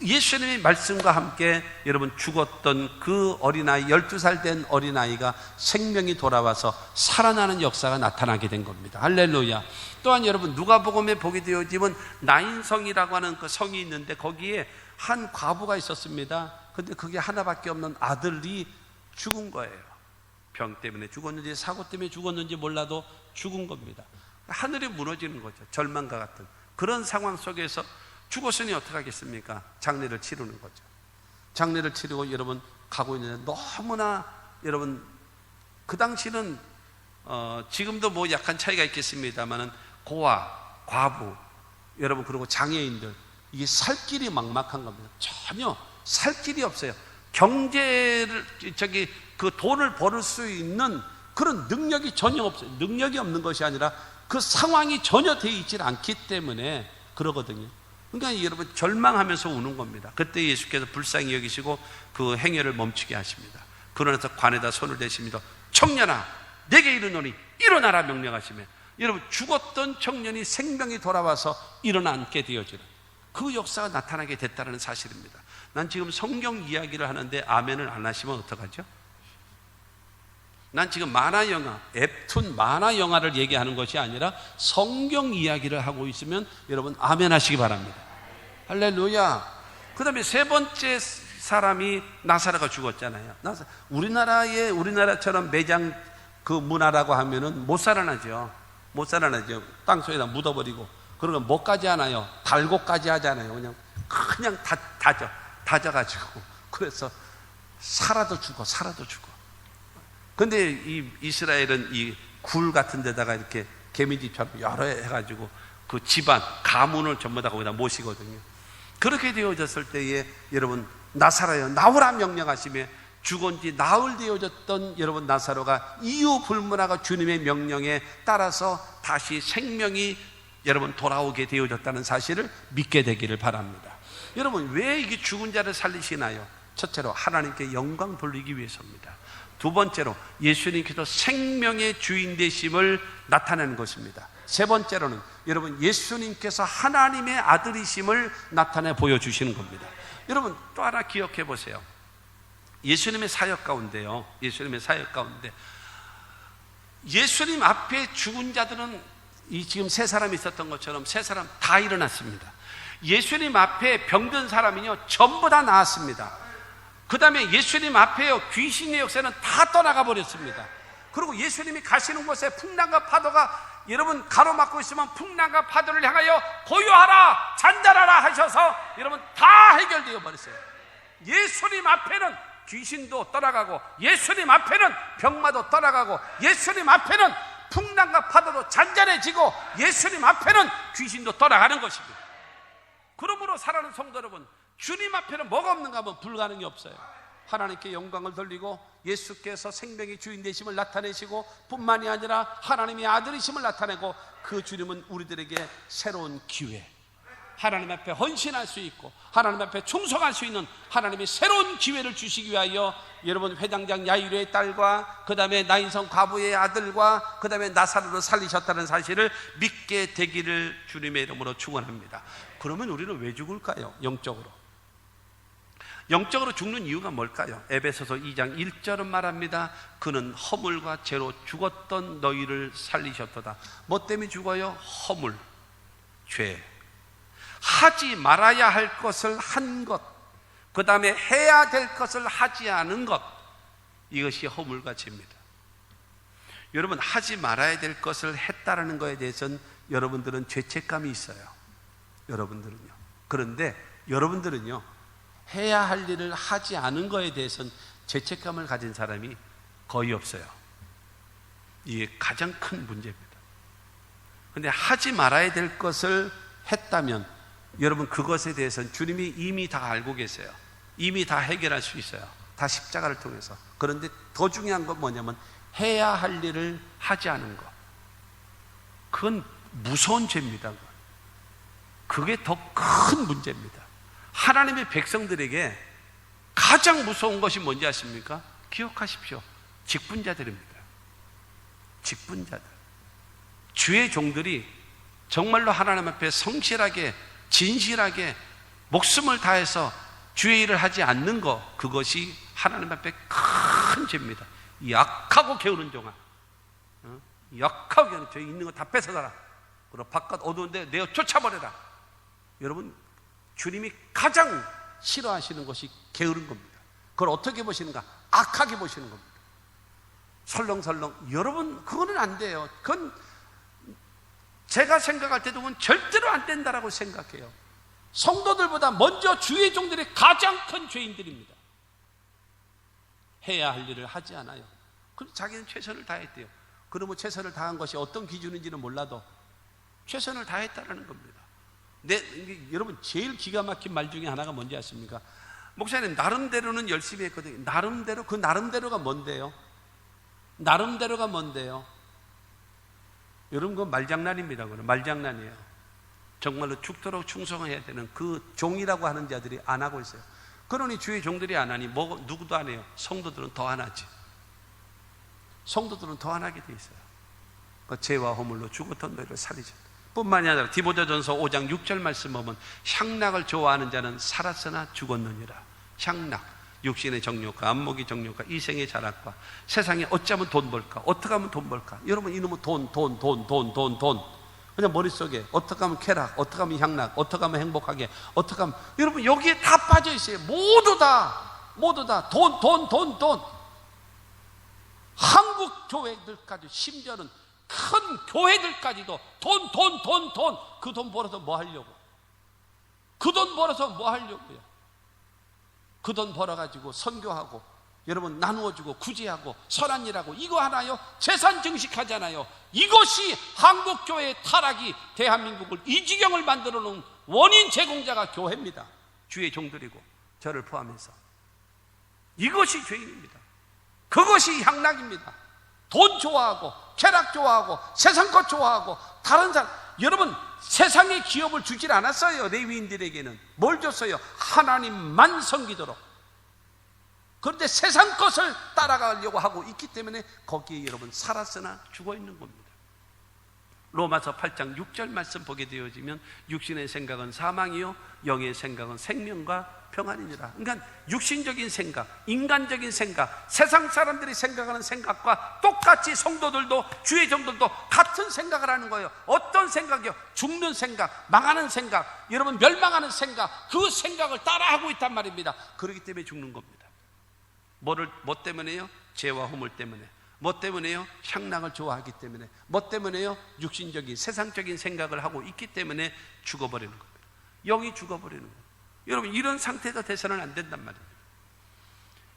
예수님의 말씀과 함께 여러분 죽었던 그 어린아이, 12살 된 어린아이가 생명이 돌아와서 살아나는 역사가 나타나게 된 겁니다. 할렐루야. 또한 여러분 누가복음에 보게 되어지면 나인성이라고 하는 그 성이 있는데 거기에 한 과부가 있었습니다. 근데 그게 하나밖에 없는 아들이 죽은 거예요. 병 때문에 죽었는지 사고 때문에 죽었는지 몰라도 죽은 겁니다. 하늘이 무너지는 거죠. 절망과 같은 그런 상황 속에서 죽었으니 어떡하겠습니까? 장례를 치르는 거죠. 장례를 치르고 여러분 가고 있는데 너무나 여러분 그 당시는 지금도 뭐 약간 차이가 있겠습니다만은 고아, 과부 여러분 그리고 장애인들 이게 살 길이 막막한 겁니다. 전혀 살 길이 없어요. 경제를 그 돈을 벌을 수 있는 그런 능력이 전혀 없어요. 능력이 없는 것이 아니라 그 상황이 전혀 되어 있지 않기 때문에 그러거든요. 그러니까 여러분 절망하면서 우는 겁니다. 그때 예수께서 불쌍히 여기시고 그 행위를 멈추게 하십니다. 그러나서 관에다 손을 대십니다. 청년아 내게 이르노니 일어나라 명령하시며 여러분 죽었던 청년이 생명이 돌아와서 일어나게 되어지는 그 역사가 나타나게 됐다는 사실입니다. 난 지금 성경 이야기를 하는데 아멘을 안 하시면 어떡하죠? 난 지금 만화 영화, 웹툰 만화 영화를 얘기하는 것이 아니라 성경 이야기를 하고 있으면 여러분 아멘 하시기 바랍니다. 할렐루야. 그 다음에 세 번째 사람이 나사로가 죽었잖아요. 우리나라처럼 매장 그 문화라고 하면은 못 살아나죠. 못 살아나죠. 땅속에다 묻어버리고 그러면 뭐까지 하나요? 달고까지 하잖아요. 그냥 다져가지고 그래서 살아도 죽어. 근데 이 이스라엘은 이 굴 같은 데다가 이렇게 개미집처럼 여러 해가지고 그 집안, 가문을 전부 다 거기다 모시거든요. 그렇게 되어졌을 때에 여러분 나사로여 나오라 명령하시며 죽은 지 나흘 되어졌던 여러분 나사로가 이유 불문하고 주님의 명령에 따라서 다시 생명이 여러분 돌아오게 되어졌다는 사실을 믿게 되기를 바랍니다. 여러분 왜 이게 죽은 자를 살리시나요? 첫째로 하나님께 영광 돌리기 위해서입니다. 두 번째로 예수님께서 생명의 주인 되심을 나타내는 것입니다. 세 번째로는 여러분 예수님께서 하나님의 아들이심을 나타내 보여주시는 겁니다. 여러분 또 하나 기억해 보세요. 예수님의 사역 가운데요. 예수님의 사역 가운데 예수님 앞에 죽은 자들은 이 지금 세 사람이 있었던 것처럼 세 사람 다 일어났습니다. 예수님 앞에 병든 사람이요 전부 다 나았습니다. 그 다음에 예수님 앞에요 귀신의 역사는 다 떠나가 버렸습니다. 그리고 예수님이 가시는 곳에 풍랑과 파도가 여러분 가로막고 있으면 풍랑과 파도를 향하여 고요하라 잔잔하라 하셔서 여러분 다 해결되어 버렸어요. 예수님 앞에는 귀신도 떠나가고 예수님 앞에는 병마도 떠나가고 예수님 앞에는 풍랑과 파도도 잔잔해지고 예수님 앞에는 귀신도 떠나가는 것입니다. 그러므로 사랑하는 성도 여러분 주님 앞에는 뭐가 없는가 하면 불가능이 없어요. 하나님께 영광을 돌리고 예수께서 생명의 주인 되심을 나타내시고 뿐만이 아니라 하나님의 아들이심을 나타내고 그 주님은 우리들에게 새로운 기회 하나님 앞에 헌신할 수 있고 하나님 앞에 충성할 수 있는 하나님의 새로운 기회를 주시기 위하여 여러분 회당장 야이로의 딸과 그 다음에 나인성 과부의 아들과 그 다음에 나사로를 살리셨다는 사실을 믿게 되기를 주님의 이름으로 축원합니다. 그러면 우리는 왜 죽을까요? 영적으로 죽는 이유가 뭘까요? 에베소서 2장 1절은 말합니다. 그는 허물과 죄로 죽었던 너희를 살리셨도다. 뭐 때문에 죽어요? 허물, 죄. 하지 말아야 할 것을 한 것, 그 다음에 해야 될 것을 하지 않은 것, 이것이 허물과 죄입니다. 여러분, 하지 말아야 될 것을 했다라는 것에 대해서는 여러분들은 죄책감이 있어요. 여러분들은요. 그런데 여러분들은요, 해야 할 일을 하지 않은 것에 대해서는 죄책감을 가진 사람이 거의 없어요. 이게 가장 큰 문제입니다. 그런데 하지 말아야 될 것을 했다면 여러분, 그것에 대해서는 주님이 이미 다 알고 계세요. 이미 다 해결할 수 있어요. 다 십자가를 통해서. 그런데 더 중요한 건 뭐냐면 해야 할 일을 하지 않은 것. 그건 무서운 죄입니다. 그게 더 큰 문제입니다. 하나님의 백성들에게 가장 무서운 것이 뭔지 아십니까? 기억하십시오. 직분자들입니다. 직분자들. 주의 종들이 정말로 하나님 앞에 성실하게 진실하게 목숨을 다해서 주의 일을 하지 않는 것, 그것이 하나님 앞에 큰 죄입니다. 약하고 게으른 종아, 약하고 게으른, 저기 있는 거 다 뺏어가라, 그리고 바깥 어두운데 내어 쫓아버려라. 여러분, 주님이 가장 싫어하시는 것이 게으른 겁니다. 그걸 어떻게 보시는가? 악하게 보시는 겁니다. 설렁설렁. 여러분, 그거는 안 돼요. 그건 제가 생각할 때도 그건 절대로 안 된다라고 생각해요. 성도들보다 먼저 주의 종들이 가장 큰 죄인들입니다. 해야 할 일을 하지 않아요. 그럼 자기는 최선을 다했대요. 그러면 최선을 다한 것이 어떤 기준인지는 몰라도 최선을 다했다라는 겁니다. 여러분, 제일 기가 막힌 말 중에 하나가 뭔지 아십니까? 목사님, 나름대로는 열심히 했거든요. 나름대로, 그 나름대로가 뭔데요? 나름대로가 뭔데요? 여러분, 그건 말장난입니다. 그건 말장난이에요. 정말로 죽도록 충성해야 되는 그 종이라고 하는 자들이 안 하고 있어요. 그러니 주의 종들이 안 하니 누구도 안 해요. 성도들은 더 안 하지. 성도들은 더 안 하게 돼 있어요. 그 죄와 허물로 죽었던 너희를 살리셨다. 뿐만이 아니라 디모데전서 5장 6절 말씀 보면 향락을 좋아하는 자는 살았으나 죽었느니라. 향락, 육신의 정욕과 안목의 정욕과 이생의 자락과 세상에 어찌하면 돈 벌까, 어떻게 하면 돈 벌까. 여러분, 이놈은 돈 그냥 머릿속에 어떻게 하면 쾌락, 어떻게 하면 향락, 어떻게 하면 행복하게, 어떻게 하면, 여러분, 여기에 다 빠져 있어요. 모두 다 돈. 한국 교회들까지, 심지어는 큰 교회들까지도 돈. 그 돈 벌어서 뭐 하려고? 그 돈 벌어서 뭐 하려고요? 그 돈 벌어가지고 선교하고, 여러분, 나누어주고 구제하고 선한 일하고, 이거 하나요? 재산 증식하잖아요. 이것이 한국교회의 타락이 대한민국을 이 지경을 만들어 놓은 원인 제공자가 교회입니다. 주의 종들이고 저를 포함해서. 이것이 죄인입니다. 그것이 향락입니다. 돈 좋아하고 쾌락 좋아하고 세상 것 좋아하고 다른 사람, 여러분, 세상의 기업을 주질 않았어요. 레위인들에게는 뭘 줬어요? 하나님만 섬기도록. 그런데 세상 것을 따라가려고 하고 있기 때문에 거기에 여러분 살았으나 죽어 있는 겁니다. 로마서 8장 6절 말씀 보게 되어지면 육신의 생각은 사망이요 영의 생각은 생명과 평안이니라. 그러니까 육신적인 생각, 인간적인 생각, 세상 사람들이 생각하는 생각과 똑같이 성도들도 주의 종들도 같은 생각을 하는 거예요. 어떤 생각이요? 죽는 생각, 망하는 생각, 여러분 멸망하는 생각, 그 생각을 따라하고 있단 말입니다. 그렇기 때문에 죽는 겁니다. 뭐 때문에요? 죄와 허물 때문에. 뭐 때문에요? 향락을 좋아하기 때문에. 뭐 때문에요? 육신적인 세상적인 생각을 하고 있기 때문에 죽어버리는 겁니다. 영이 죽어버리는 거예요. 여러분, 이런 상태가 돼서는 안 된단 말입니다.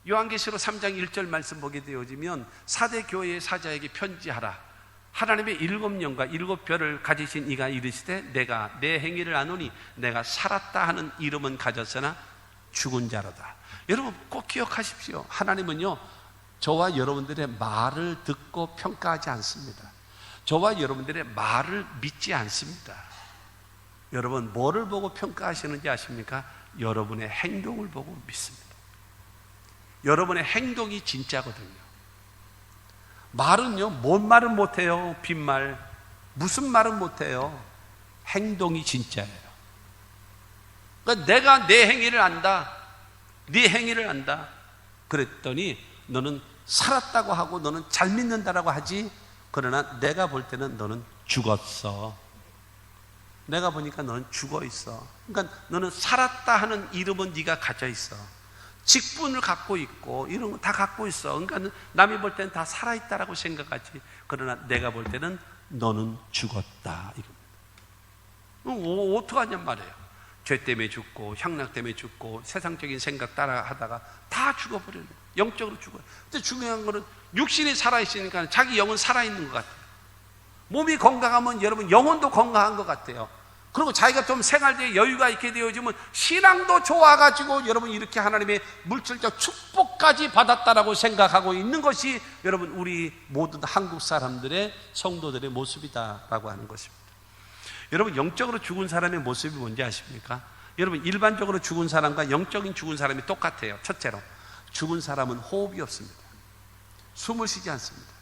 요한계시록 3장 1절 말씀 보게 되어지면 4대 교회의 사자에게 편지하라. 하나님의 7영과 7별을 가지신 이가 이르시되 내가 내 행위를 아노니 내가 살았다 하는 이름은 가졌으나 죽은 자로다. 여러분 꼭 기억하십시오. 하나님은요, 저와 여러분들의 말을 듣고 평가하지 않습니다. 저와 여러분들의 말을 믿지 않습니다. 여러분 뭐를 보고 평가하시는지 아십니까? 여러분의 행동을 보고 믿습니다. 여러분의 행동이 진짜거든요. 말은요, 뭔 말은 못해요. 빈말, 무슨 말은 못해요. 행동이 진짜예요. 그러니까 내가 내 행위를 안다, 네 행위를 안다 그랬더니 너는 살았다고 하고 너는 잘 믿는다라고 하지, 그러나 내가 볼 때는 너는 죽었어. 내가 보니까 너는 죽어 있어. 그러니까 너는 살았다 하는 이름은 네가 가져 있어. 직분을 갖고 있고 이런 거 다 갖고 있어. 그러니까 남이 볼 때는 다 살아있다라고 생각하지, 그러나 내가 볼 때는 너는 죽었다 이겁니다. 어떡하냔 말이에요. 죄 때문에 죽고 향락 때문에 죽고 세상적인 생각 따라 하다가 다 죽어버려요. 영적으로 죽어요. 근데 중요한 거는 육신이 살아있으니까 자기 영은 살아있는 것 같아요. 몸이 건강하면 여러분 영혼도 건강한 것 같아요. 그리고 자기가 좀 생활에 여유가 있게 되어지면 신앙도 좋아가지고 여러분 이렇게 하나님의 물질적 축복까지 받았다라고 생각하고 있는 것이 여러분 우리 모든 한국 사람들의 성도들의 모습이다라고 하는 것입니다. 여러분 영적으로 죽은 사람의 모습이 뭔지 아십니까? 여러분 일반적으로 죽은 사람과 영적인 죽은 사람이 똑같아요. 첫째로 죽은 사람은 호흡이 없습니다. 숨을 쉬지 않습니다.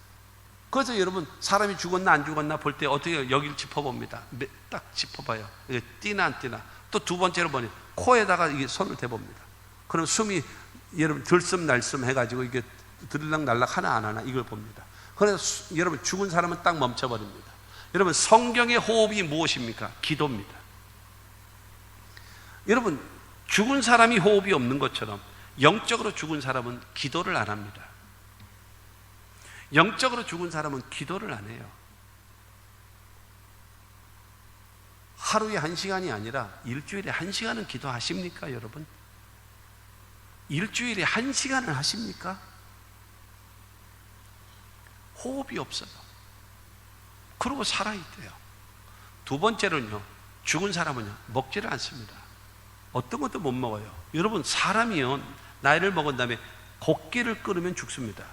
그래서 여러분 사람이 죽었나 안 죽었나 볼 때 어떻게 여기를 짚어봅니다. 딱 짚어봐요. 이게 뛰나 안 뛰나. 또 두 번째로 보니 코에다가 이게 손을 대봅니다. 그럼 숨이 여러분 들숨날숨 해가지고 이게 들락날락 하나 안 하나 이걸 봅니다. 그래서 여러분 죽은 사람은 딱 멈춰버립니다. 여러분 성경의 호흡이 무엇입니까? 기도입니다. 여러분 죽은 사람이 호흡이 없는 것처럼 영적으로 죽은 사람은 기도를 안 합니다. 영적으로 죽은 사람은 기도를 안 해요. 하루에 1시간이 아니라 일주일에 1시간은 기도하십니까 여러분? 일주일에 1시간을 하십니까? 호흡이 없어요. 그러고 살아있대요. 두 번째로는요, 죽은 사람은요 먹지를 않습니다. 어떤 것도 못 먹어요. 여러분 사람이요 나이를 먹은 다음에 곡기를 끊으면 죽습니다.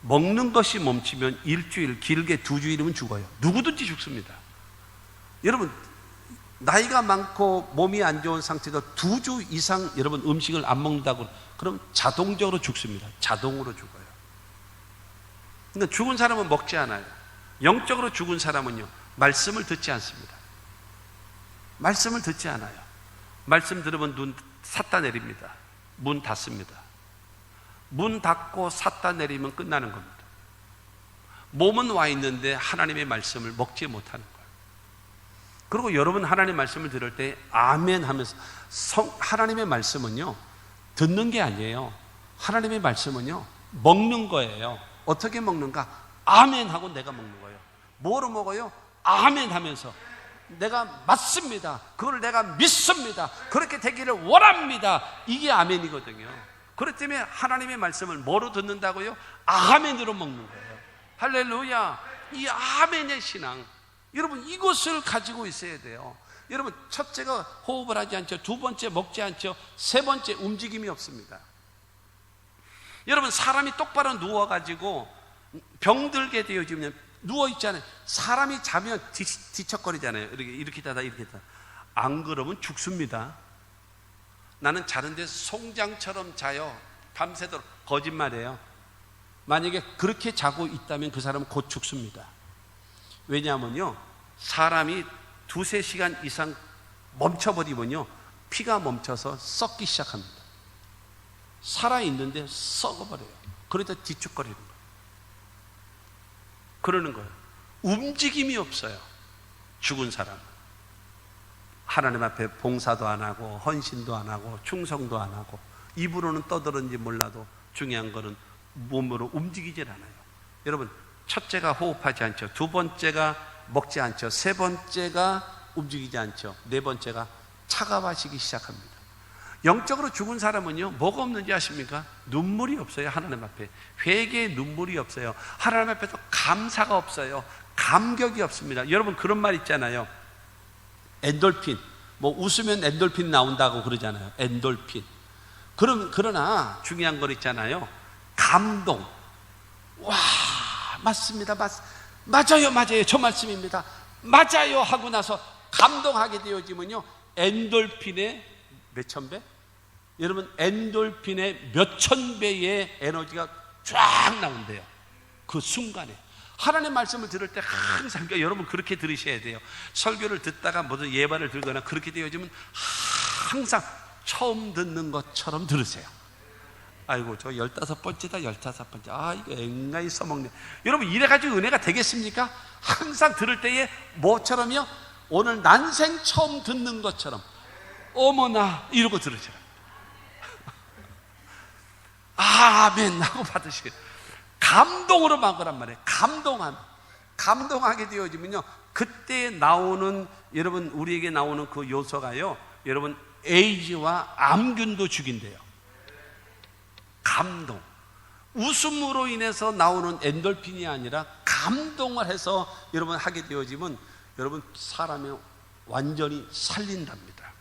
먹는 것이 멈추면 일주일, 길게 2주일이면 죽어요. 누구든지 죽습니다. 여러분 나이가 많고 몸이 안 좋은 상태도 2주 이상 여러분 음식을 안 먹는다고 그럼 자동적으로 죽습니다. 자동으로 죽어요. 그러니까 죽은 사람은 먹지 않아요. 영적으로 죽은 사람은요 말씀을 듣지 않습니다. 말씀을 듣지 않아요. 말씀 들으면 눈 샀다 내립니다. 문 닫습니다. 문 닫고 샀다 내리면 끝나는 겁니다. 몸은 와 있는데 하나님의 말씀을 먹지 못하는 거예요. 그리고 여러분 하나님의 말씀을 들을 때 아멘 하면서 하나님의 말씀은요 듣는 게 아니에요. 하나님의 말씀은요 먹는 거예요. 어떻게 먹는가? 아멘 하고 내가 먹는 거예요. 뭐로 먹어요? 아멘 하면서 내가 맞습니다. 그걸 내가 믿습니다. 그렇게 되기를 원합니다. 이게 아멘이거든요. 그렇기 때문에 하나님의 말씀을 뭐로 듣는다고요? 아멘으로 먹는 거예요. 할렐루야. 이 아멘의 신앙, 여러분 이것을 가지고 있어야 돼요. 여러분 첫째가 호흡을 하지 않죠. 두 번째 먹지 않죠. 세 번째 움직임이 없습니다. 여러분 사람이 똑바로 누워가지고 병들게 되어지면 누워있잖아요. 사람이 자면 뒤척거리잖아요. 이렇게 자다 이렇게 자다. 안 그러면 죽습니다. 나는 자는 데서 송장처럼 자요. 밤새도록. 거짓말이에요. 만약에 그렇게 자고 있다면 그 사람은 곧 죽습니다. 왜냐하면요 사람이 2-3시간 이상 멈춰버리면요 피가 멈춰서 썩기 시작합니다. 살아있는데 썩어버려요. 그러다 뒤축거리는 거예요. 그러는 거예요. 움직임이 없어요. 죽은 사람. 하나님 앞에 봉사도 안 하고 헌신도 안 하고 충성도 안 하고 입으로는 떠들었는지 몰라도 중요한 거는 몸으로 움직이질 않아요. 여러분 첫째가 호흡하지 않죠. 두 번째가 먹지 않죠. 세 번째가 움직이지 않죠. 네 번째가 차가워지기 시작합니다. 영적으로 죽은 사람은요 뭐가 없는지 아십니까? 눈물이 없어요. 하나님 앞에 회개의 눈물이 없어요. 하나님 앞에서 감사가 없어요. 감격이 없습니다. 여러분 그런 말 있잖아요. 엔돌핀, 뭐 웃으면 엔돌핀 나온다고 그러잖아요. 엔돌핀. 그러나 중요한 거 있잖아요. 감동. 와 맞습니다. 맞아요 저 말씀입니다. 맞아요 하고 나서 감동하게 되어지면요, 엔돌핀의 몇천 배? 여러분, 엔돌핀의 몇천 배의 에너지가 쫙 나온대요. 그 순간에. 하나님의 말씀을 들을 때 항상, 그러니까 여러분 그렇게 들으셔야 돼요. 설교를 듣다가 무슨 예반을 들거나 그렇게 되어지면 항상 처음 듣는 것처럼 들으세요. 아이고, 저 15번째다, 15번째. 아, 이거 앵간히 써먹네. 여러분, 이래가지고 은혜가 되겠습니까? 항상 들을 때에 뭐처럼요? 오늘 난생 처음 듣는 것처럼, 어머나, 이러고 들으시라. 아멘 하고 받으시라. 감동으로 만 거란 말이에요. 감동하게 되어지면요, 그때 나오는, 여러분, 우리에게 나오는 그 요소가요, 여러분, 에이즈와 암균도 죽인대요. 감동. 웃음으로 인해서 나오는 엔돌핀이 아니라 감동을 해서 여러분 하게 되어지면 여러분 사람이 완전히 살린답니다.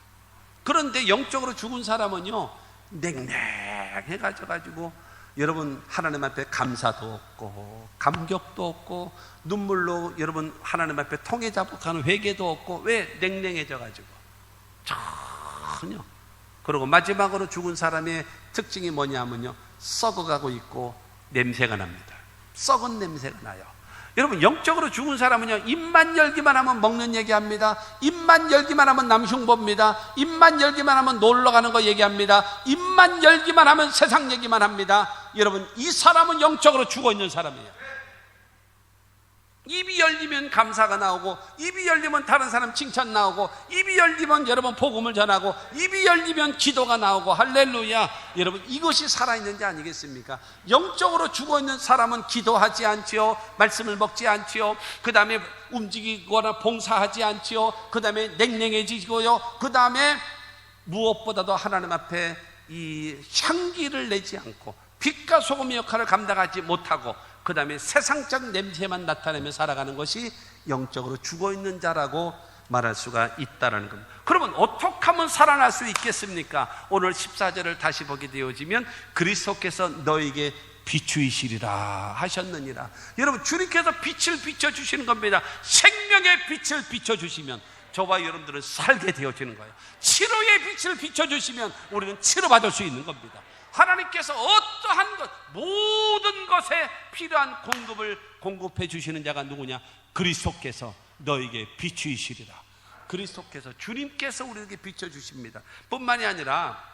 그런데 영적으로 죽은 사람은요, 냉랭해가지고 여러분 하나님 앞에 감사도 없고 감격도 없고 눈물로 여러분 하나님 앞에 통회자복하는 회개도 없고. 왜? 냉랭해져가지고 전혀. 그리고 마지막으로 죽은 사람의 특징이 뭐냐면요, 썩어가고 있고 냄새가 납니다. 썩은 냄새가 나요. 여러분, 영적으로 죽은 사람은요, 입만 열기만 하면 먹는 얘기합니다. 입만 열기만 하면 남흉 봅니다. 입만 열기만 하면 놀러가는 거 얘기합니다. 입만 열기만 하면 세상 얘기만 합니다. 여러분, 이 사람은 영적으로 죽어있는 사람이에요. 입이 열리면 감사가 나오고, 입이 열리면 다른 사람 칭찬 나오고, 입이 열리면 여러분 복음을 전하고, 입이 열리면 기도가 나오고. 할렐루야. 여러분, 이것이 살아있는 자 아니겠습니까? 영적으로 죽어있는 사람은 기도하지 않지요, 말씀을 먹지 않지요, 그 다음에 움직이거나 봉사하지 않지요, 그 다음에 냉랭해지고요, 그 다음에 무엇보다도 하나님 앞에 이 향기를 내지 않고 빛과 소금의 역할을 감당하지 못하고, 그 다음에 세상적 냄새만 나타내며 살아가는 것이 영적으로 죽어있는 자라고 말할 수가 있다는 겁니다. 그러면 어떻게 하면 살아날 수 있겠습니까? 오늘 14절을 다시 보게 되어지면, 그리스도께서 너에게 비추이시리라 하셨느니라. 여러분, 주님께서 빛을 비춰주시는 겁니다. 생명의 빛을 비춰주시면 저와 여러분들은 살게 되어지는 거예요. 치료의 빛을 비춰주시면 우리는 치료받을 수 있는 겁니다. 하나님께서 어떠한 것, 모든 것에 필요한 공급을 공급해 주시는 자가 누구냐? 그리스도께서 너에게 비추이시리라. 그리스도께서, 주님께서 우리에게 비춰주십니다. 뿐만이 아니라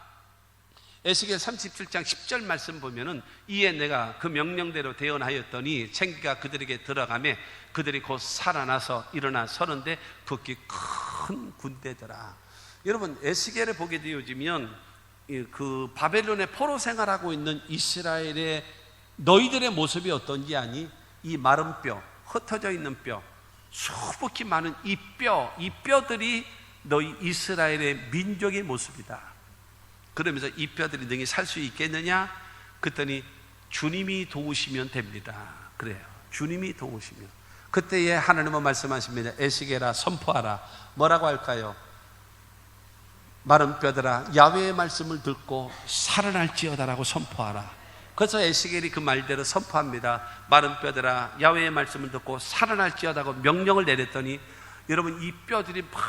에스겔 37장 10절 말씀 보면은, 이에 내가 그 명령대로 대언하였더니 생기가 그들에게 들어가매 그들이 곧 살아나서 일어나 서는데 극히 큰 군대더라. 여러분, 에스겔을 보게 되어지면 그 바벨론의 포로 생활하고 있는 이스라엘의 너희들의 모습이 어떤지 아니? 이 마른 뼈, 흩어져 있는 뼈, 수북히 많은 이 뼈들이 너희 이스라엘의 민족의 모습이다. 그러면서 이 뼈들이 능히 살 수 있겠느냐? 그랬더니 주님이 도우시면 됩니다. 그래요. 주님이 도우시면. 그때에 하나님은 말씀하십니다. 에스겔아, 선포하라. 뭐라고 할까요? 마른 뼈들아, 야훼의 말씀을 듣고 살아날지어다라고 선포하라. 그래서 에스겔이 그 말대로 선포합니다. 마른 뼈들아, 야훼의 말씀을 듣고 살아날지어다고 명령을 내렸더니, 여러분, 이 뼈들이 막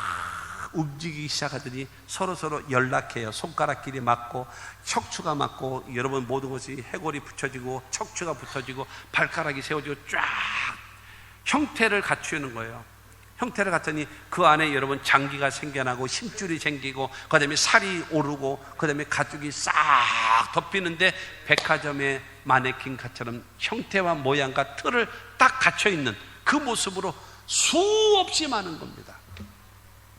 움직이기 시작하더니 서로 연락해요. 손가락끼리 맞고 척추가 맞고, 여러분 모든 것이 해골이 붙여지고 척추가 붙어지고 발가락이 세워지고 쫙 형태를 갖추는 거예요. 형태를 갖더니 그 안에 여러분 장기가 생겨나고 힘줄이 생기고, 그 다음에 살이 오르고, 그 다음에 가죽이 싹 덮이는데 백화점의 마네킹처럼 형태와 모양과 틀을 딱 갖춰있는 그 모습으로 수없이 많은 겁니다.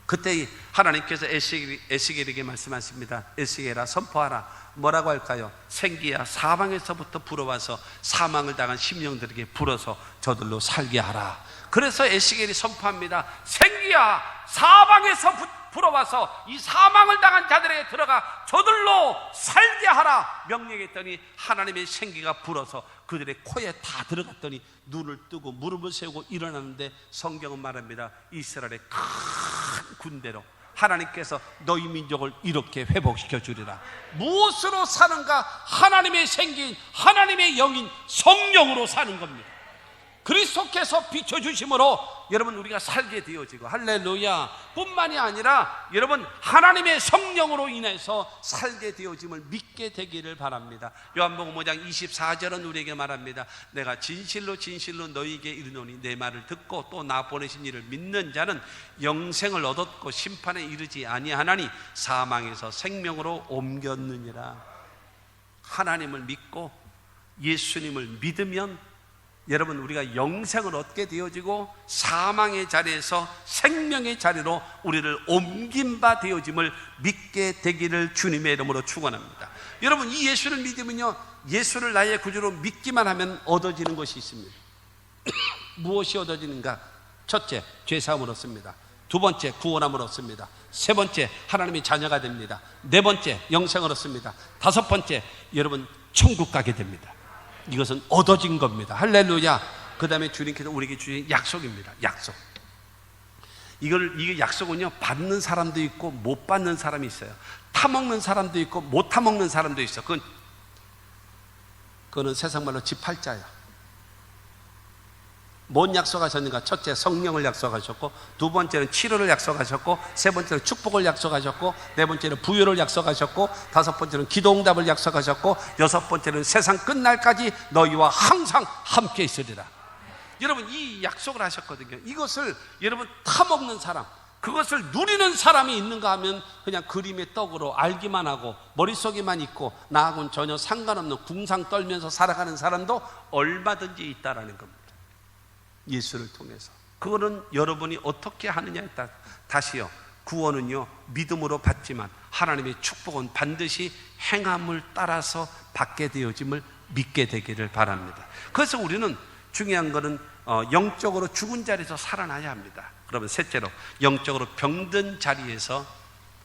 그때 하나님께서 에스겔에게 말씀하십니다. 에스겔아, 선포하라. 뭐라고 할까요? 생기야, 사방에서부터 불어와서 사망을 당한 심령들에게 불어서 저들로 살게 하라. 그래서 에스겔이 선포합니다. 생기야, 사방에서 불어와서 이 사망을 당한 자들에게 들어가 저들로 살게 하라 명령했더니, 하나님의 생기가 불어서 그들의 코에 다 들어갔더니 눈을 뜨고 무릎을 세우고 일어나는데, 성경은 말합니다. 이스라엘의 큰 군대로 하나님께서 너희 민족을 이렇게 회복시켜 주리라. 무엇으로 사는가? 하나님의 생긴, 하나님의 영인 성령으로 사는 겁니다. 그리스도께서 비춰주심으로 여러분 우리가 살게 되어지고, 할렐루야, 뿐만이 아니라 여러분 하나님의 성령으로 인해서 살게 되어짐을 믿게 되기를 바랍니다. 요한복음 5장 24절은 우리에게 말합니다. 내가 진실로 진실로 너희에게 이르노니 내 말을 듣고 또 나 보내신 이를 믿는 자는 영생을 얻었고 심판에 이르지 아니하나니 사망에서 생명으로 옮겼느니라. 하나님을 믿고 예수님을 믿으면 여러분 우리가 영생을 얻게 되어지고 사망의 자리에서 생명의 자리로 우리를 옮긴 바 되어짐을 믿게 되기를 주님의 이름으로 축원합니다. 여러분 이 예수를 믿으면요, 예수를 나의 구주로 믿기만 하면 얻어지는 것이 있습니다. 무엇이 얻어지는가? 첫째, 죄사함을 얻습니다. 두 번째, 구원함을 얻습니다. 세 번째, 하나님의 자녀가 됩니다. 네 번째, 영생을 얻습니다. 다섯 번째, 여러분 천국 가게 됩니다. 이것은 얻어진 겁니다. 할렐루야. 그 다음에 주님께서 우리에게 주신 약속입니다. 약속. 이게 약속은요, 받는 사람도 있고 못 받는 사람이 있어요. 타먹는 사람도 있고 못 타먹는 사람도 있어. 그거는 세상 말로 지팔자야. 뭔 약속하셨는가? 첫째, 성령을 약속하셨고, 두 번째는 치료를 약속하셨고, 세 번째는 축복을 약속하셨고, 네 번째는 부유를 약속하셨고, 다섯 번째는 기도응답을 약속하셨고, 여섯 번째는 세상 끝날까지 너희와 항상 함께 있으리라. 여러분 이 약속을 하셨거든요. 이것을 여러분 타먹는 사람, 그것을 누리는 사람이 있는가 하면 그냥 그림의 떡으로 알기만 하고 머릿속에만 있고 나하고는 전혀 상관없는 궁상 떨면서 살아가는 사람도 얼마든지 있다라는 겁니다. 예수를 통해서. 그거는 여러분이 어떻게 하느냐에 따라. 다시요, 구원은요 믿음으로 받지만 하나님의 축복은 반드시 행함을 따라서 받게 되어짐을 믿게 되기를 바랍니다. 그래서 우리는 중요한 것은 영적으로 죽은 자리에서 살아나야 합니다. 그러면 셋째로, 영적으로 병든 자리에서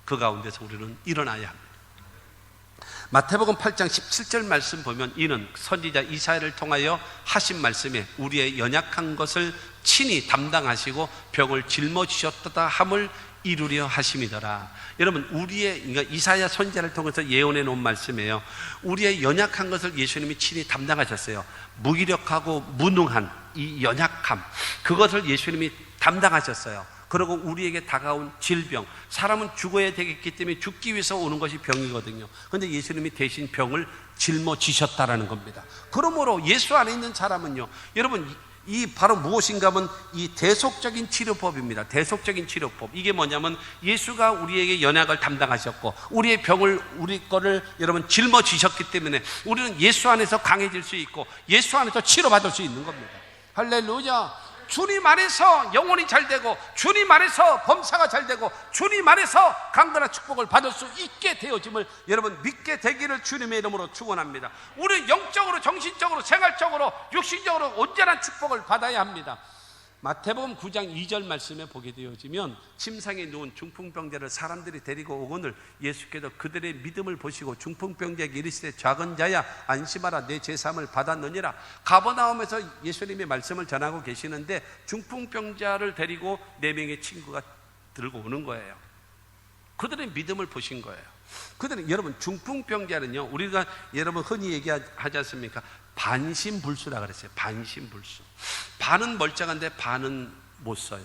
그 가운데서 우리는 일어나야 합니다. 마태복음 8장 17절 말씀 보면, 이는 선지자 이사야를 통하여 하신 말씀에 우리의 연약한 것을 친히 담당하시고 병을 짊어지셨다 함을 이루려 하심이더라. 여러분 그러니까 이사야 선지자를 통해서 예언해 놓은 말씀이에요. 우리의 연약한 것을 예수님이 친히 담당하셨어요. 무기력하고 무능한 이 연약함, 그것을 예수님이 담당하셨어요. 그리고 우리에게 다가온 질병, 사람은 죽어야 되겠기 때문에 죽기 위해서 오는 것이 병이거든요. 그런데 예수님이 대신 병을 짊어지셨다라는 겁니다. 그러므로 예수 안에 있는 사람은요, 여러분 이 바로 무엇인가 하면 이 대속적인 치료법입니다. 대속적인 치료법. 이게 뭐냐면 예수가 우리에게 연약을 담당하셨고 우리의 병을, 우리 거를 여러분 짊어지셨기 때문에 우리는 예수 안에서 강해질 수 있고 예수 안에서 치료받을 수 있는 겁니다. 할렐루야. 주님 안에서 영혼이 잘 되고 주님 안에서 범사가 잘 되고 주님 안에서 강건한 축복을 받을 수 있게 되어짐을 여러분 믿게 되기를 주님의 이름으로 축원합니다. 우리 영적으로, 정신적으로, 생활적으로, 육신적으로 온전한 축복을 받아야 합니다. 마태복음 9장 2절 말씀에 보게 되어지면, 침상에 누운 중풍병자를 사람들이 데리고 오거늘 예수께서 그들의 믿음을 보시고 중풍병자에게 이르시되 작은 자야 안심하라, 내 제사함을 받았느니라. 가버나움에서 예수님의 말씀을 전하고 계시는데 중풍병자를 데리고 4명의 친구가 들고 오는 거예요. 그들의 믿음을 보신 거예요. 그들은, 여러분 중풍병자는요, 우리가 여러분 흔히 얘기하지 않습니까? 반신불수라 그랬어요. 반신불수. 반은 멀쩡한데 반은 못 써요.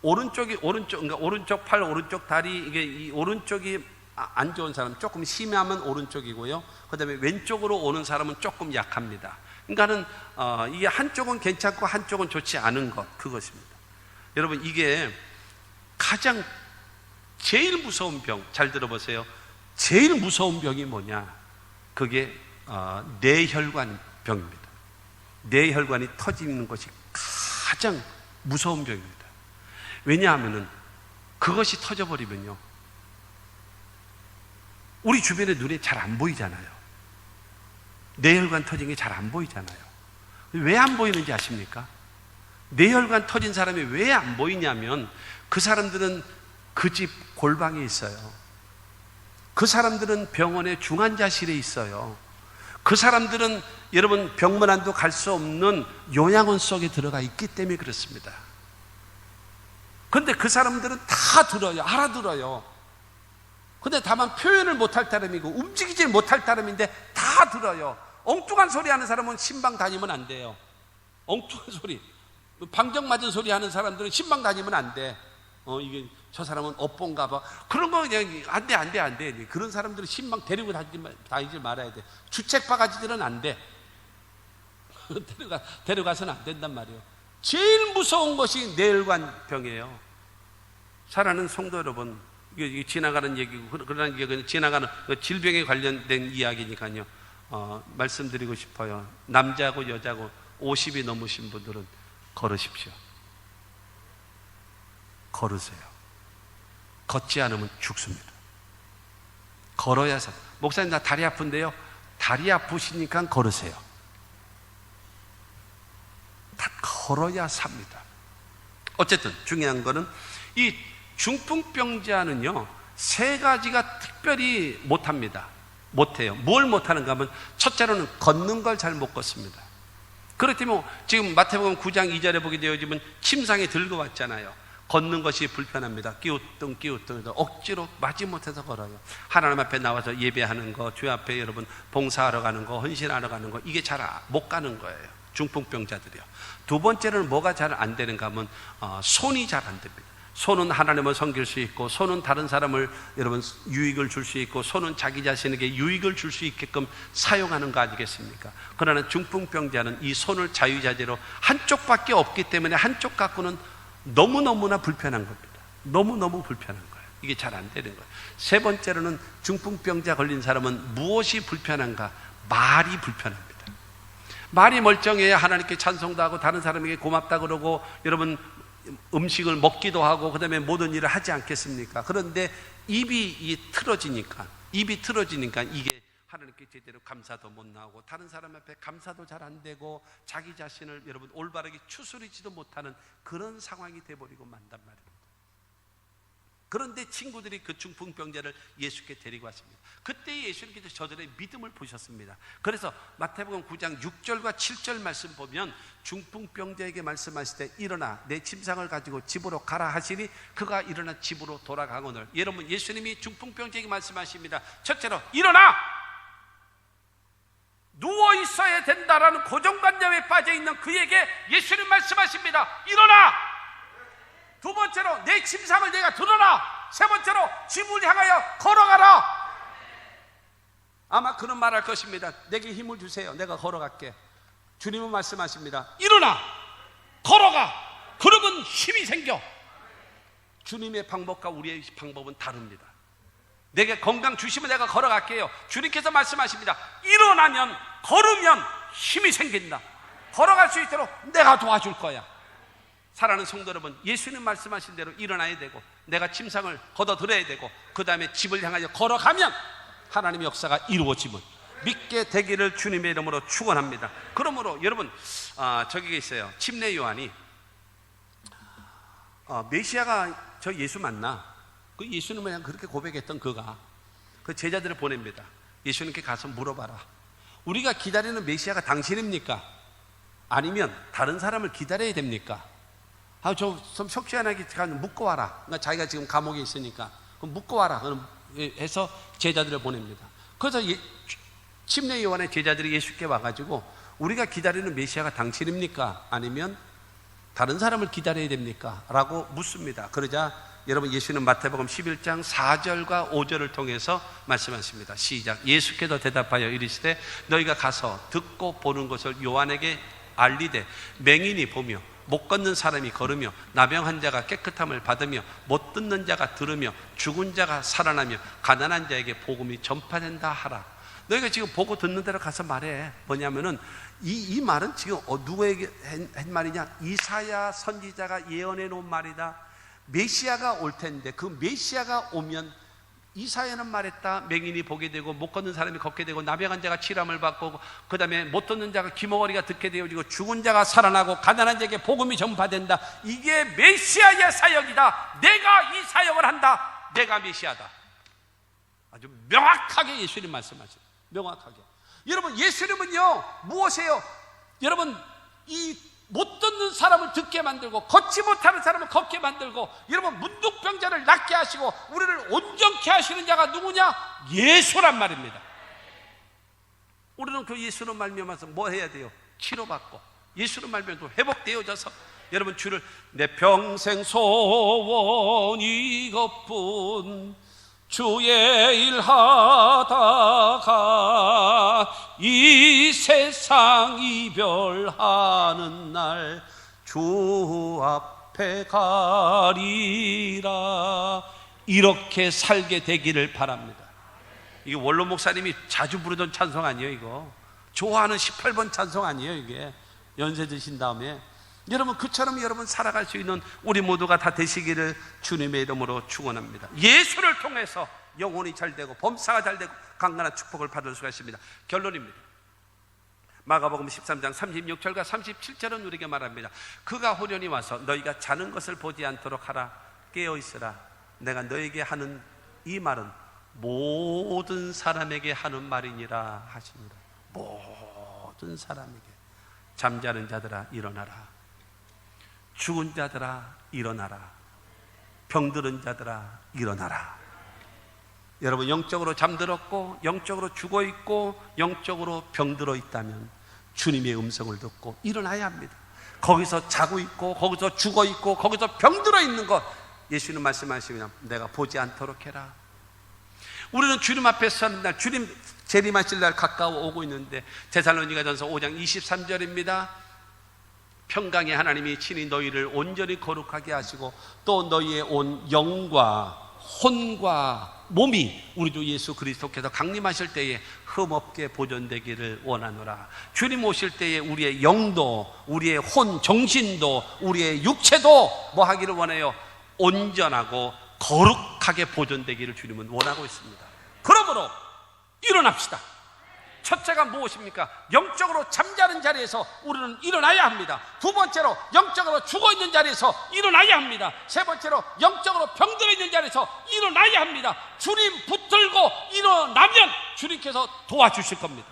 그러니까 오른쪽 팔, 오른쪽 다리, 이게 이 오른쪽이 안 좋은 사람, 조금 심하면 오른쪽이고요. 그다음에 왼쪽으로 오는 사람은 조금 약합니다. 그러니까는 이게 한쪽은 괜찮고 한쪽은 좋지 않은 것, 그것입니다. 여러분 이게 가장 제일 무서운 병, 잘 들어보세요. 제일 무서운 병이 뭐냐? 그게 뇌혈관 병입니다. 뇌혈관이 터지는 것이 가장 무서운 병입니다. 왜냐하면은 그것이 터져버리면요, 우리 주변에 눈에 잘 안 보이잖아요. 뇌혈관 터진 게 잘 안 보이잖아요. 왜 안 보이는지 아십니까? 뇌혈관 터진 사람이 왜 안 보이냐면 그 사람들은 그 집 골방에 있어요. 그 사람들은 병원의 중환자실에 있어요. 그 사람들은 여러분 병문안도 갈 수 없는 요양원 속에 들어가 있기 때문에 그렇습니다. 그런데 그 사람들은 다 들어요. 알아들어요. 근데 다만 표현을 못할 따름이고 움직이지 못할 따름인데 다 들어요. 엉뚱한 소리 하는 사람은 신방 다니면 안 돼요. 엉뚱한 소리, 방정 맞은 소리 하는 사람들은 신방 다니면 안 돼. 이게 저 사람은 업본가 봐. 그런 거 그냥 안 돼. 그런 사람들은 신방 데리고 다니지 말아야 돼. 주책 바가지들은 안 돼. 데려가서는 안 된단 말이에요. 제일 무서운 것이 뇌혈관병이에요. 사랑하는 성도 여러분, 이게 지나가는 얘기고, 그러나 이게 지나가는 질병에 관련된 이야기니까요. 말씀드리고 싶어요. 남자고 여자고 50이 넘으신 분들은 걸으십시오. 걸으세요. 걷지 않으면 죽습니다. 걸어야 삽니다. 목사님, 나 다리 아픈데요. 다리 아프시니까 걸으세요. 다 걸어야 삽니다. 어쨌든 중요한 거는 이 중풍병자는요, 세 가지가 특별히 못합니다. 못해요. 뭘 못하는가 하면, 첫째로는 걷는 걸 잘 못 걷습니다. 그렇다면 지금 마태복음 9장 2절에 보게 되어지면 침상에 들고 왔잖아요. 걷는 것이 불편합니다. 끼우뚱 억지로 마지못해서 걸어요. 하나님 앞에 나와서 예배하는 거, 주 앞에 여러분 봉사하러 가는 거, 헌신하러 가는 거, 이게 잘 못 가는 거예요. 중풍병자들이요. 두 번째는 뭐가 잘 안 되는가 하면 손이 잘 안 됩니다. 손은 하나님을 섬길 수 있고, 손은 다른 사람을 여러분 유익을 줄 수 있고, 손은 자기 자신에게 유익을 줄 수 있게끔 사용하는 거 아니겠습니까? 그러나 중풍병자는 이 손을 자유자재로 한쪽밖에 없기 때문에 한쪽 갖고는 너무너무나 불편한 겁니다. 너무너무 불편한 거예요. 이게 잘 안 되는 거예요. 세 번째로는 중풍병자 걸린 사람은 무엇이 불편한가? 말이 불편합니다. 말이 멀쩡해야 하나님께 찬송도 하고 다른 사람에게 고맙다 그러고 여러분 음식을 먹기도 하고 그 다음에 모든 일을 하지 않겠습니까? 그런데 입이 틀어지니까 이게 하나님께 제대로 감사도 못 나오고 다른 사람 앞에 감사도 잘 안 되고 자기 자신을 여러분 올바르게 추스리지도 못하는 그런 상황이 돼버리고 만단 말입니다. 그런데 친구들이 그 중풍병자를 예수께 데리고 왔습니다. 그때 예수님께서 저들의 믿음을 보셨습니다. 그래서 마태복음 9장 6절과 7절 말씀 보면 중풍병자에게 말씀하실 때 일어나 내 침상을 가지고 집으로 가라 하시니 그가 일어나 집으로 돌아가거늘. 여러분, 예수님이 중풍병자에게 말씀하십니다. 첫째로 일어나! 누워 있어야 된다라는 고정관념에 빠져 있는 그에게 예수님 말씀하십니다. 일어나! 두 번째로 내 침상을 내가 들어라. 세 번째로 집을 향하여 걸어가라. 아마 그런 말 할 것입니다. 내게 힘을 주세요. 내가 걸어갈게. 주님은 말씀하십니다. 일어나! 걸어가! 그러면 힘이 생겨. 주님의 방법과 우리의 방법은 다릅니다. 내게 건강 주시면 내가 걸어갈게요. 주님께서 말씀하십니다. 일어나면, 걸으면 힘이 생긴다. 걸어갈 수 있도록 내가 도와줄 거야. 사랑하는 성도 여러분, 예수님 말씀하신 대로 일어나야 되고 내가 침상을 걷어들어야 되고 그 다음에 집을 향하여 걸어가면 하나님의 역사가 이루어지면 믿게 되기를 주님의 이름으로 축원합니다. 그러므로 여러분, 저기 있어요. 침례 요한이 메시아가 저 예수 맞나? 그 예수님은 그냥 그렇게 고백했던 그가 그 제자들을 보냅니다. 예수님께 가서 물어봐라. 우리가 기다리는 메시아가 당신입니까? 아니면 다른 사람을 기다려야 됩니까? 좀 속시원하게 묻고 와라. 그러니까 자기가 지금 감옥에 있으니까 그럼 묻고 와라. 해서 제자들을 보냅니다. 그래서 침례 요한의 제자들이 예수께 와가지고 우리가 기다리는 메시아가 당신입니까? 아니면 다른 사람을 기다려야 됩니까? 라고 묻습니다. 그러자 여러분, 예수는 마태복음 11장 4절과 5절을 통해서 말씀하십니다. 시작. 예수께서 대답하여 이르시되 너희가 가서 듣고 보는 것을 요한에게 알리되 맹인이 보며 못 걷는 사람이 걸으며 나병 자가 깨끗함을 받으며 못 듣는 자가 들으며 죽은 자가 살아나며 가난한 자에게 복음이 전파된다 하라. 너희가 지금 보고 듣는 대로 가서 말해. 뭐냐면은 이 말은 지금 누구에게 한 말이냐? 이사야 선지자가 예언해 놓은 말이다. 메시아가 올 텐데 그 메시아가 오면 이사야는 말했다. 맹인이 보게 되고 못 걷는 사람이 걷게 되고 나병한 자가 치람을 받고 그 다음에 못 듣는 자가 귀머거리가 듣게 되어지고 죽은 자가 살아나고 가난한 자에게 복음이 전파된다. 이게 메시아의 사역이다. 내가 이 사역을 한다. 내가 메시아다. 아주 명확하게 예수님 말씀하십니다. 명확하게. 여러분, 예수님은요 무엇이에요? 여러분, 이 못 듣는 사람을 듣게 만들고 걷지 못하는 사람을 걷게 만들고 여러분 문둥병자를 낫게 하시고 우리를 온전케 하시는 자가 누구냐? 예수란 말입니다. 우리는 그 예수로 말미암아서 뭐 해야 돼요? 치료받고 예수로 말미암아 회복되어져서 여러분 주를 내 평생 소원 이것뿐 주의 일 하다가 이 세상 이별하는 날 주 앞에 가리라. 이렇게 살게 되기를 바랍니다. 이게 원로 목사님이 자주 부르던 찬송 아니에요. 이거 좋아하는 18번 찬송 아니에요. 이게 연세 드신 다음에 여러분 그처럼 여러분 살아갈 수 있는 우리 모두가 다 되시기를 주님의 이름으로 축원합니다. 예수를 통해서 영혼이 잘되고 범사가 잘되고 강건한 축복을 받을 수가 있습니다. 결론입니다. 마가복음 13장 36절과 37절은 우리에게 말합니다. 그가 호련히 와서 너희가 자는 것을 보지 않도록 하라. 깨어있으라. 내가 너에게 하는 이 말은 모든 사람에게 하는 말이니라 하십니다. 모든 사람에게. 잠자는 자들아 일어나라. 죽은 자들아 일어나라. 병들은 자들아 일어나라. 여러분 영적으로 잠들었고 영적으로 죽어있고 영적으로 병들어 있다면 주님의 음성을 듣고 일어나야 합니다. 거기서 자고 있고 거기서 죽어있고 거기서 병들어 있는 것 예수님 말씀하시면 내가 보지 않도록 해라. 우리는 주님 앞에 서는 날, 주님 재림하실 날 가까워 오고 있는데 데살로니가전서 5장 23절입니다. 평강의 하나님이 친히 너희를 온전히 거룩하게 하시고 또 너희의 온 영과 혼과 몸이 우리 주 예수 그리스도께서 강림하실 때에 흠없게 보존되기를 원하노라. 주님 오실 때에 우리의 영도 우리의 혼 정신도 우리의 육체도 뭐 하기를 원해요? 온전하고 거룩하게 보존되기를 주님은 원하고 있습니다. 그러므로 일어납시다. 첫째가 무엇입니까? 영적으로 잠자는 자리에서 우리는 일어나야 합니다. 두 번째로 영적으로 죽어있는 자리에서 일어나야 합니다. 세 번째로 영적으로 병들어 있는 자리에서 일어나야 합니다. 주님 붙들고 일어나면 주님께서 도와주실 겁니다.